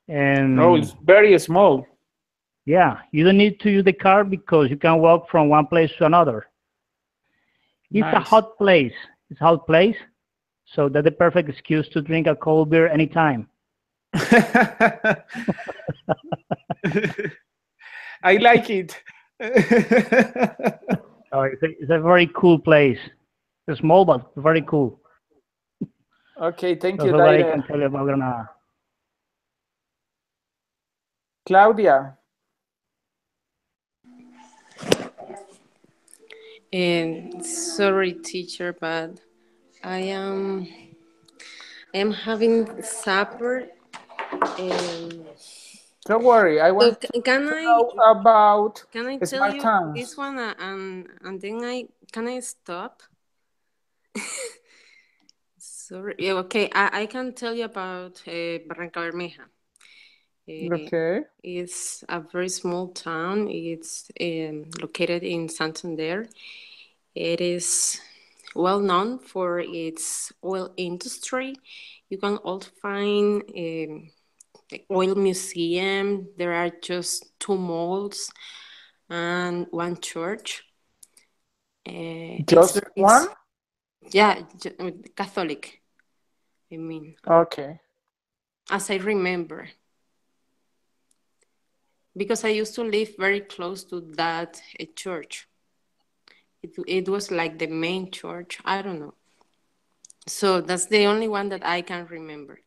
[SPEAKER 4] and
[SPEAKER 1] No, it's very small.
[SPEAKER 4] yeah, you don't need to use the car because you can walk from one place to another. It's a
[SPEAKER 1] Nice.
[SPEAKER 4] hot place. It's a hot place, so that's the perfect excuse to drink a cold beer anytime.
[SPEAKER 1] I like it.
[SPEAKER 4] Oh, it's a very cool place. It's small but very cool.
[SPEAKER 1] Okay, thank
[SPEAKER 4] That's
[SPEAKER 1] you,
[SPEAKER 4] all that I
[SPEAKER 1] Daire.
[SPEAKER 4] can tell you about Granada.
[SPEAKER 1] Claudia.
[SPEAKER 2] Sorry, teacher, but I am having supper.
[SPEAKER 1] Don't worry, I
[SPEAKER 2] So
[SPEAKER 1] want
[SPEAKER 2] can
[SPEAKER 1] to
[SPEAKER 2] I
[SPEAKER 1] know about
[SPEAKER 2] tell
[SPEAKER 1] small
[SPEAKER 2] you this
[SPEAKER 1] towns.
[SPEAKER 2] one and then I stop? Sorry. Yeah, okay, I can tell you about Barranca Bermeja.
[SPEAKER 1] Okay.
[SPEAKER 2] It's a very small town. It's located in Santander. It is well known for its oil industry. You can also find the oil museum. There are just 2 malls and 1 church.
[SPEAKER 1] Just one?
[SPEAKER 2] Yeah, Catholic. I mean,
[SPEAKER 1] Okay.
[SPEAKER 2] as I remember, because I used to live very close to that church. It was like the main church. I don't know. So that's the only one that I can remember.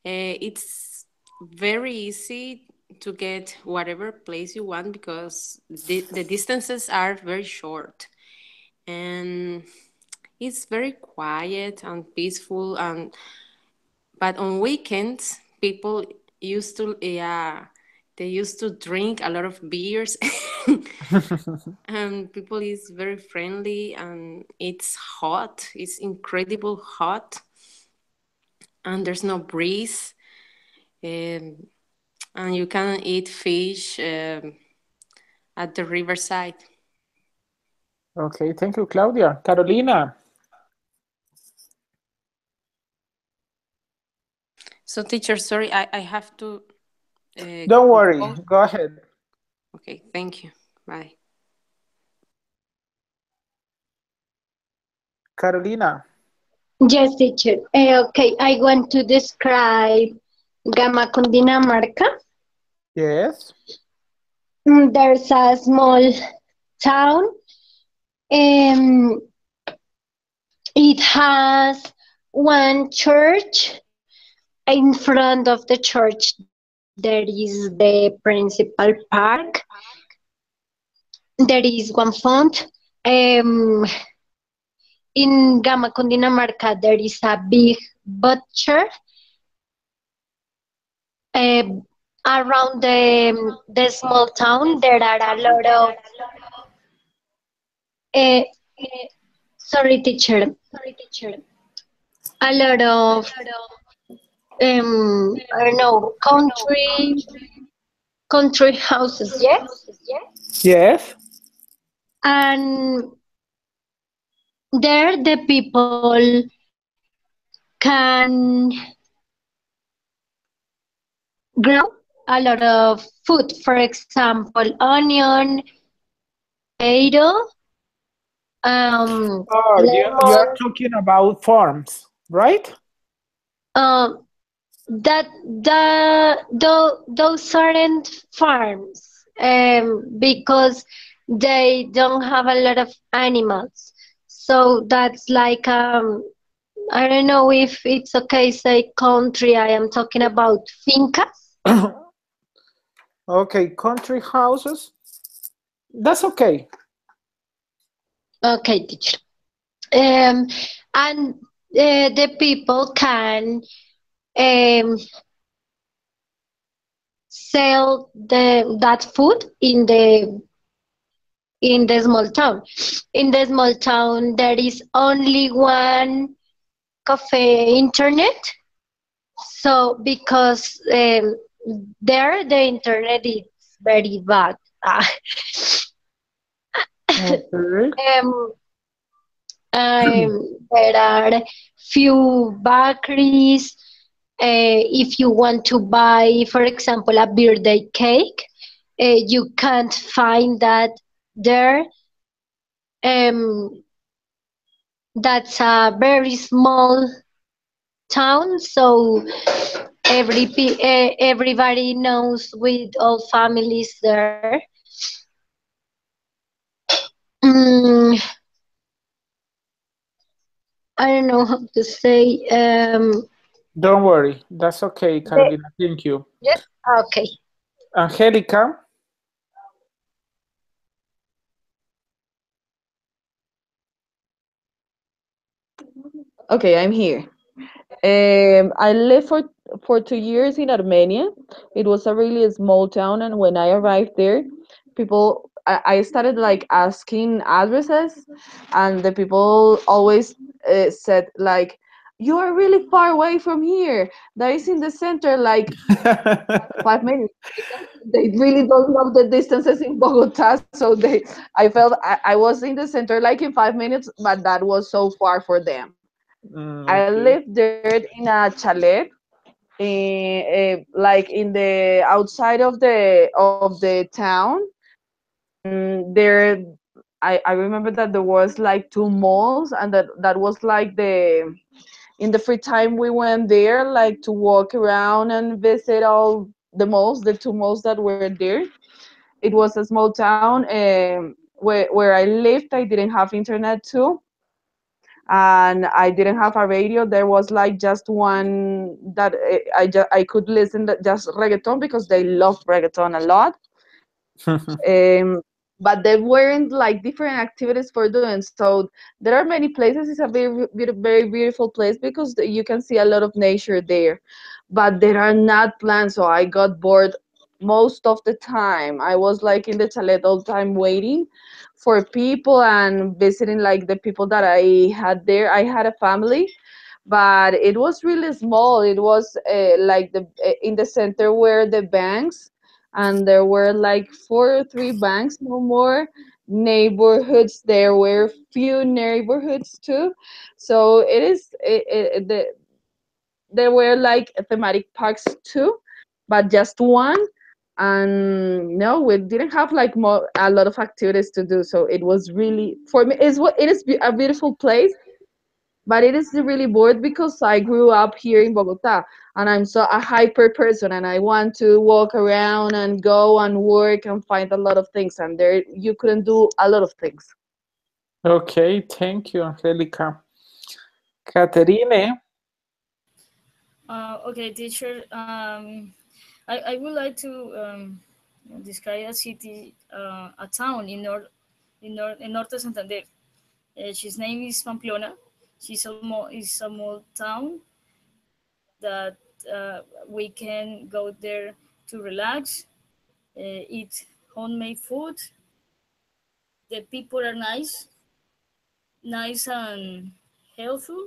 [SPEAKER 2] It's very easy to get whatever place you want because the distances are very short. And it's very quiet and peaceful. But on weekends, people used to, they used to drink a lot of beers. And people is very friendly and it's hot. It's incredible hot. And there's no breeze. And you can eat fish at the riverside.
[SPEAKER 1] Okay, thank you, Claudia. Carolina.
[SPEAKER 2] So, teacher, sorry, I have to.
[SPEAKER 1] Don't worry,
[SPEAKER 2] go.
[SPEAKER 1] go ahead.
[SPEAKER 2] Okay, thank you. Bye.
[SPEAKER 1] Carolina.
[SPEAKER 5] Yes, teacher. Okay, I want to describe Gama Cundinamarca.
[SPEAKER 1] Yes.
[SPEAKER 5] There's a small town. It has one church. In front of the church, there is the principal park. There is one font. In Gama, Cundinamarca, there is a big butcher. Uh, Around the small town, there are a lot of. Uh, Sorry, teacher. A lot of I don't know, country houses, yes,
[SPEAKER 1] Yes.
[SPEAKER 5] and there the people can grow a lot of food. For example, onion, potato,
[SPEAKER 1] Oh, you're
[SPEAKER 5] lemon.
[SPEAKER 1] talking about farms, right?
[SPEAKER 5] Um, that those aren't farms because they don't have a lot of animals. So that's like I don't know if it's okay say country. I am talking about fincas.
[SPEAKER 1] Okay, country houses. That's okay.
[SPEAKER 5] Okay, teacher. And the people can um, sell that food in the small town. In the small town, there is only one cafe internet. So because there the internet is very bad.
[SPEAKER 1] Okay.
[SPEAKER 5] um, there are few bakeries. If you want to buy, for example, a birthday cake, you can't find that there. Um, that's a very small town, so everybody knows with all families there. Mm, I don't know how to say.
[SPEAKER 1] Don't worry. That's okay,
[SPEAKER 5] The,
[SPEAKER 1] Carolina. Thank you.
[SPEAKER 5] yes, okay.
[SPEAKER 1] Angelica.
[SPEAKER 6] Okay, I'm here. I lived for 2 years in Armenia. It was a really small town, and when I arrived there, I started like asking addresses, and the people always said like, "You are really far away from here. That is in the center, like 5 minutes." They really don't know the distances in Bogota, so I felt I was in the center like in 5 minutes, but that was so far for them. I
[SPEAKER 1] Okay.
[SPEAKER 6] lived there in a chalet, like in the outside of the town, and there, I remember that there was like two malls, and that was like the in the free time we went there like to walk around and visit all the malls, the two malls that were there. It was a small town, where I lived. I didn't have internet too, and I didn't have a radio. There was like just one that I could listen to just reggaeton because they love reggaeton a lot. Um, but there weren't like different activities for doing. So there are many places. It's a very beautiful place because you can see a lot of nature there, but there are not plans. So I got bored most of the time. I was like in the chalet all the time waiting for people and visiting like the people that I had there. I had a family, but it was really small. It was like in the center where the banks, and there were like four or three banks, no more neighborhoods. There were few neighborhoods too, so there were like thematic parks too, but just one. And no, we didn't have like a lot of activities to do, so it was really, for me, a beautiful place, but it is really bored because I grew up here in Bogota, and I'm so a hyper person, and I want to walk around and go and work and find a lot of things, and there you couldn't do a lot of things.
[SPEAKER 1] Okay, thank you, Angelica. Caterine.
[SPEAKER 7] Okay, teacher. I would like to describe a city, a town in Norte Santander. His name is Pamplona. She's is a small town that we can go there to relax, eat homemade food. The people are nice and helpful.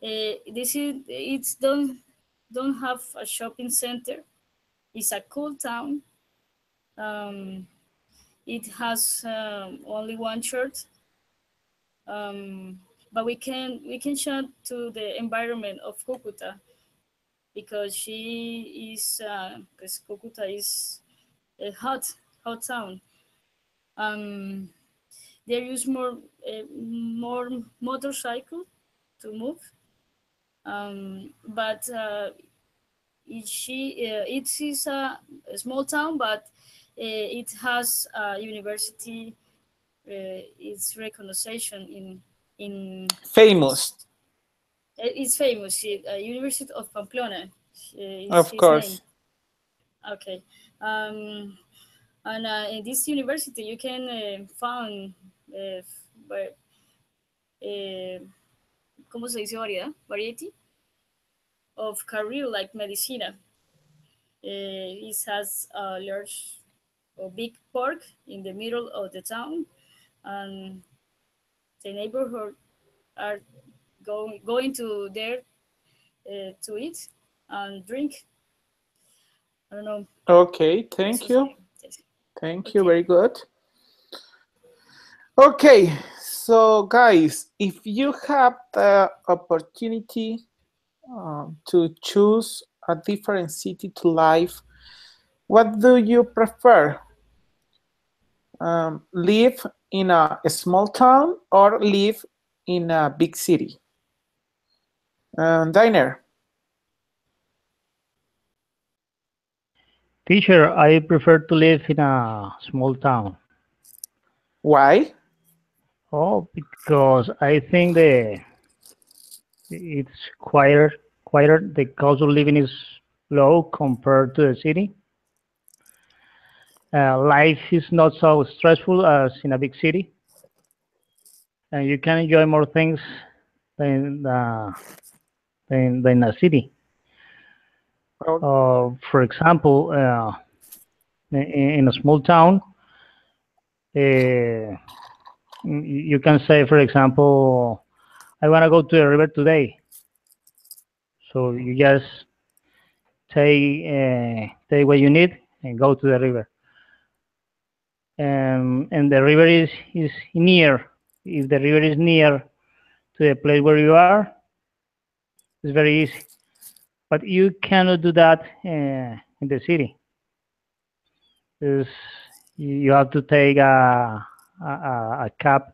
[SPEAKER 7] It's don't have a shopping center. It's a cool town. Um, it has only one church, but we can shout to the environment of Cucuta because because Cucuta is a hot town. They use more motorcycle to move, but it is a small town, but it has a university. Its recognition in
[SPEAKER 1] Famous,
[SPEAKER 7] it's famous. University of Pamplona is
[SPEAKER 1] of
[SPEAKER 7] his name.
[SPEAKER 1] course.
[SPEAKER 7] Okay, and in this university you can find ¿cómo se dice variedad? Variety of career like medicina. It has a large or big park in the middle of the town, and the neighborhood are going to there to eat and drink. I don't know.
[SPEAKER 1] Okay, thank you.
[SPEAKER 7] Yes.
[SPEAKER 1] Thank you, very good. Okay, so guys, if you have the opportunity to choose a different city to live, what do you prefer? Live in a small town or live in a big city? Diner.
[SPEAKER 4] Teacher, I prefer to live in a small town.
[SPEAKER 1] Why?
[SPEAKER 4] Oh, because I think it's quieter. The cost of living is low compared to the city. Life is not so stressful as in a big city, and you can enjoy more things than a city. For example, in a small town, you can say, for example, I want to go to the river today. So you just take what you need and go to the river. And the river is near. If the river is near to the place where you are, it's very easy. But you cannot do that in the city. You have to take a cab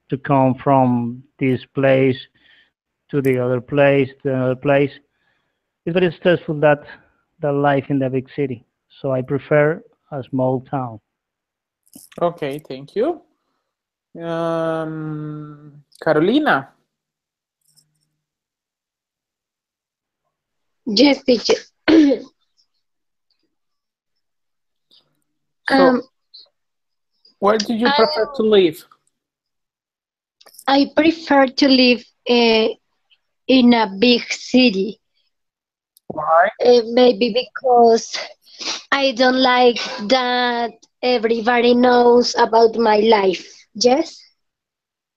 [SPEAKER 4] to come from this place to the other place to another place. It's very stressful that life in the big city. So I prefer a small town.
[SPEAKER 1] Okay, thank you. Carolina.
[SPEAKER 5] Yes, teacher.
[SPEAKER 1] So, where do you prefer to live?
[SPEAKER 5] I prefer to live in a big city.
[SPEAKER 1] Why?
[SPEAKER 5] Maybe because I don't like that everybody knows about my life. Yes?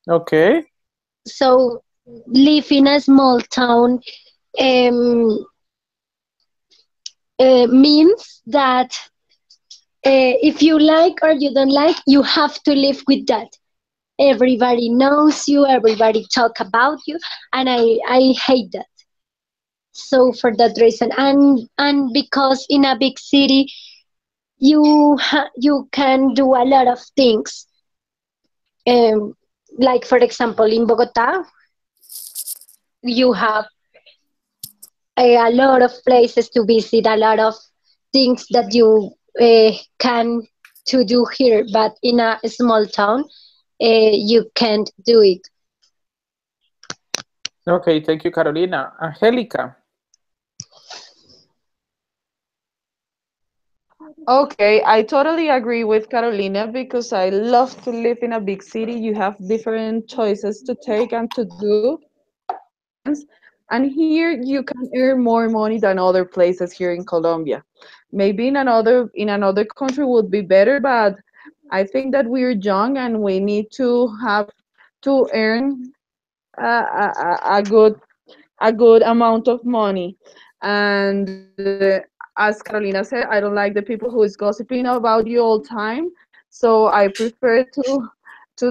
[SPEAKER 1] Okay.
[SPEAKER 5] So, live in a small town um, means that if you like or you don't like, you have to live with that. Everybody knows you, everybody talk about you, and I hate that. So for that reason, and because in a big city, you can do a lot of things. Like for example, in Bogota, you have a lot of places to visit, a lot of things that you can to do here, but in a small town, you can't do it.
[SPEAKER 1] Okay, thank you, Carolina. Angelica.
[SPEAKER 6] Okay, I totally agree with Carolina because I love to live in a big city. You have different choices to take and to do, experience, and here you can earn more money than other places here in Colombia. Maybe in another country would be better, but I think that we're young and we need to have to earn a good amount of money. And as Carolina said, I don't like the people who is gossiping about you all time. So I prefer to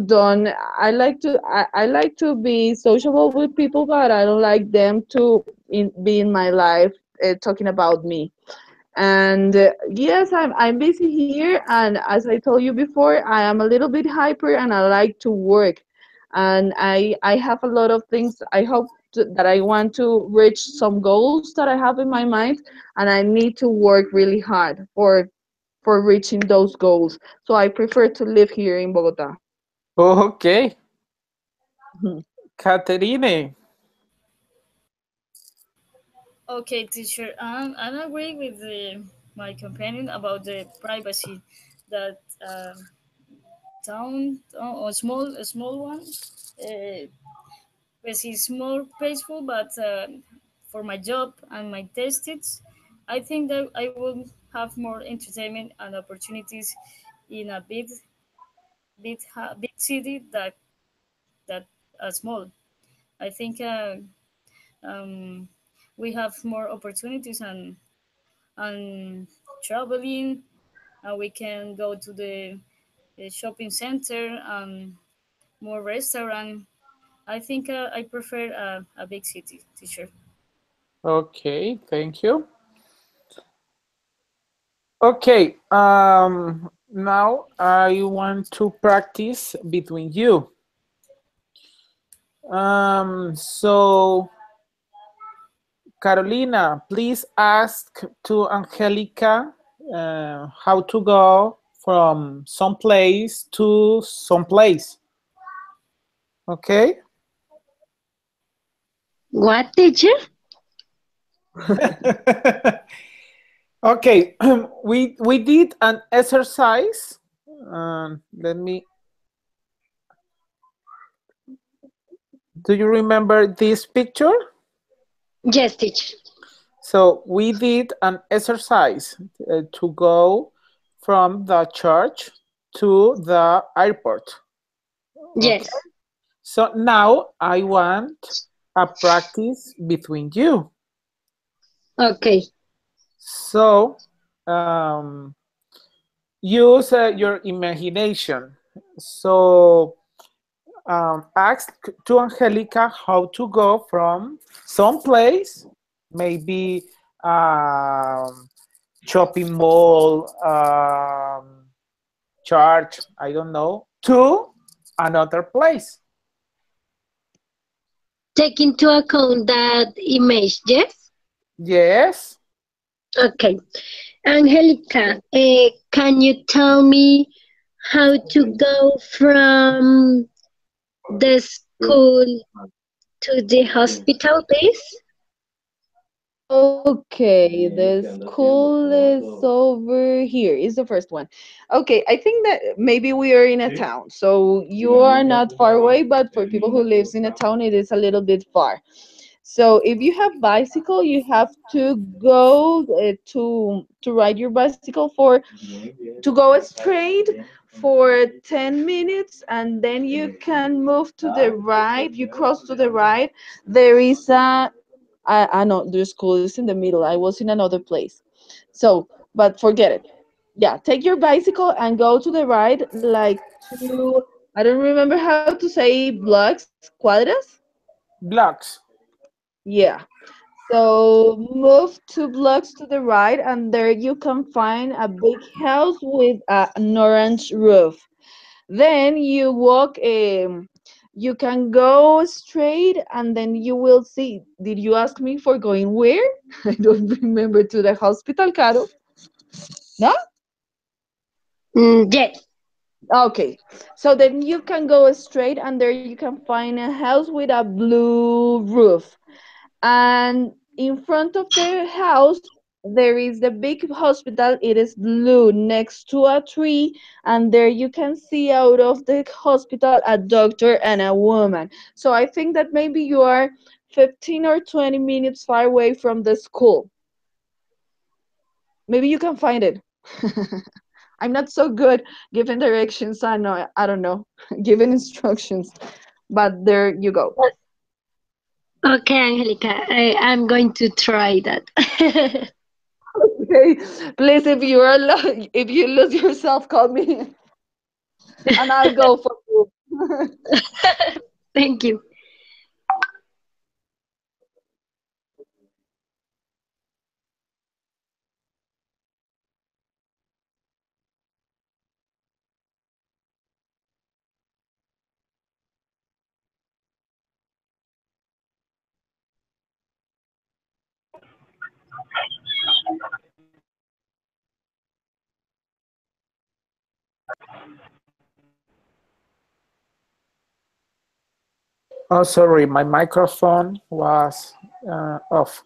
[SPEAKER 6] don't. I like to be sociable with people, but I don't like them to be in my life talking about me. And yes, I'm busy here, and as I told you before, I am a little bit hyper, and I like to work, and I have a lot of things. I hope that I want to reach some goals that I have in my mind, and I need to work really hard for reaching those goals. So I prefer to live here in Bogota.
[SPEAKER 1] Okay, Caterine.
[SPEAKER 7] Okay, teacher, I agree with my companion about the privacy that town or a small one. Yes, it's more peaceful, but for my job and my tastes, I think that I will have more entertainment and opportunities in a big city that small. I think um, we have more opportunities and traveling, and we can go to the shopping center and more restaurant. I think I prefer a big city, teacher.
[SPEAKER 1] Okay, thank you. Okay, now I want to practice between you. So Carolina, please ask to Angelica how to go from some place to some place. Okay?
[SPEAKER 5] What, teacher?
[SPEAKER 1] Okay, we did an exercise. Let me. Do you remember this picture?
[SPEAKER 5] Yes, teacher.
[SPEAKER 1] So we did an exercise to go from the church to the airport. Okay.
[SPEAKER 5] Yes.
[SPEAKER 1] So now I want a practice between you.
[SPEAKER 5] Okay.
[SPEAKER 1] So use your imagination. So ask to Angelica how to go from some place, maybe shopping mall, church, I don't know, to another place.
[SPEAKER 5] Take into account that image, yes?
[SPEAKER 1] Yes.
[SPEAKER 5] Okay. Angelica, can you tell me how to go from the school to the hospital, please?
[SPEAKER 6] Okay, the school is over here. Is the first one. Okay, I think that maybe we are in a town, so you are not far away, but for people who lives in a town, it is a little bit far. So if you have bicycle, you have to go to ride your bicycle for to go straight for 10 minutes, and then you can move to the right. You cross to the right. There is a I know the school is in the middle. I was in another place. So, but forget it. Yeah, take your bicycle and go to the right, like to, I don't remember how to say blocks, cuadras.
[SPEAKER 1] Blocks.
[SPEAKER 6] Yeah. So move 2 blocks to the right, and there you can find a big house with an orange roof. Then you walk. You can go straight, and then you will see. Did you ask me for going where? I don't remember, to the hospital, Caro. No?
[SPEAKER 5] Yes.
[SPEAKER 6] Okay. So then you can go straight, and there you can find a house with a blue roof. And in front of the house, there is the big hospital. It is blue next to a tree, and there you can see out of the hospital a doctor and a woman. So I think that maybe you are 15 or 20 minutes far away from the school. Maybe you can find it. I'm not so good giving directions. I don't know, giving instructions, but there you go.
[SPEAKER 5] Okay, Angelica, I'm going to try that.
[SPEAKER 6] Okay, please, if you lose yourself, call me, and I'll go for you.
[SPEAKER 5] Thank you.
[SPEAKER 1] Oh, sorry, my microphone was off.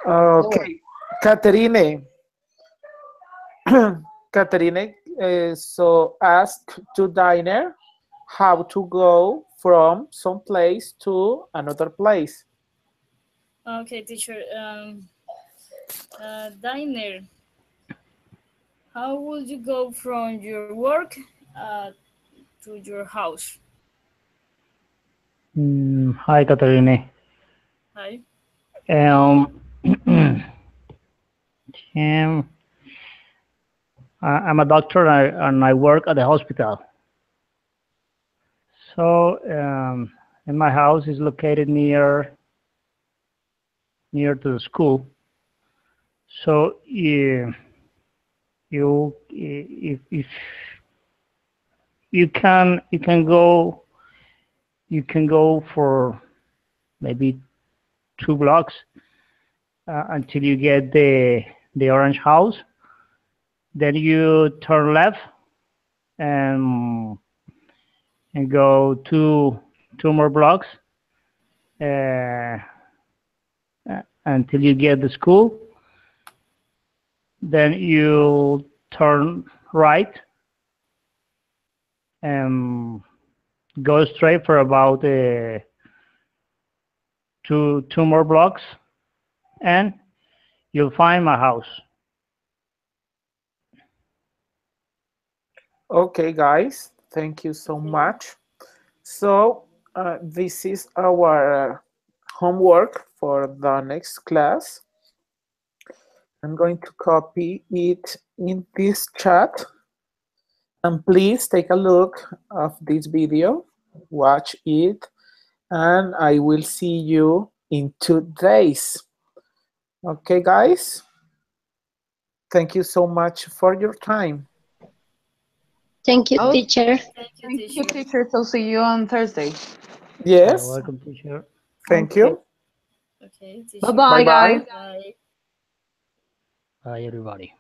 [SPEAKER 1] Okay, Catherine. Catherine, so ask to Diner how to go from some place to another place.
[SPEAKER 7] Okay, teacher. Diner, how would you go from your work to your house?
[SPEAKER 4] Hi, Catherine.
[SPEAKER 7] Hi.
[SPEAKER 4] I'm a doctor and I work at the hospital. So, and my house is located near to the school. So, if you can go for maybe 2 blocks until you get the orange house. Then you turn left and go two more blocks until you get the school. Then you turn right and go straight for about two more blocks, and you'll find my house.
[SPEAKER 1] Okay, guys, thank you so much. So this is our homework for the next class. I'm going to copy it in this chat. And please take a look of this video, watch it, and I will see you in 2 days. Okay, guys? Thank you so much for your time.
[SPEAKER 5] Thank you,
[SPEAKER 6] Oh,
[SPEAKER 5] teacher.
[SPEAKER 7] Thank you,
[SPEAKER 6] thank you,
[SPEAKER 7] teacher.
[SPEAKER 6] teacher. So see you on Thursday.
[SPEAKER 1] Yes,
[SPEAKER 4] You're welcome, teacher.
[SPEAKER 1] thank
[SPEAKER 6] Okay.
[SPEAKER 1] you.
[SPEAKER 7] Okay, teacher.
[SPEAKER 6] Bye-bye,
[SPEAKER 1] Bye-bye.
[SPEAKER 6] guys.
[SPEAKER 7] Bye.
[SPEAKER 4] Bye, everybody.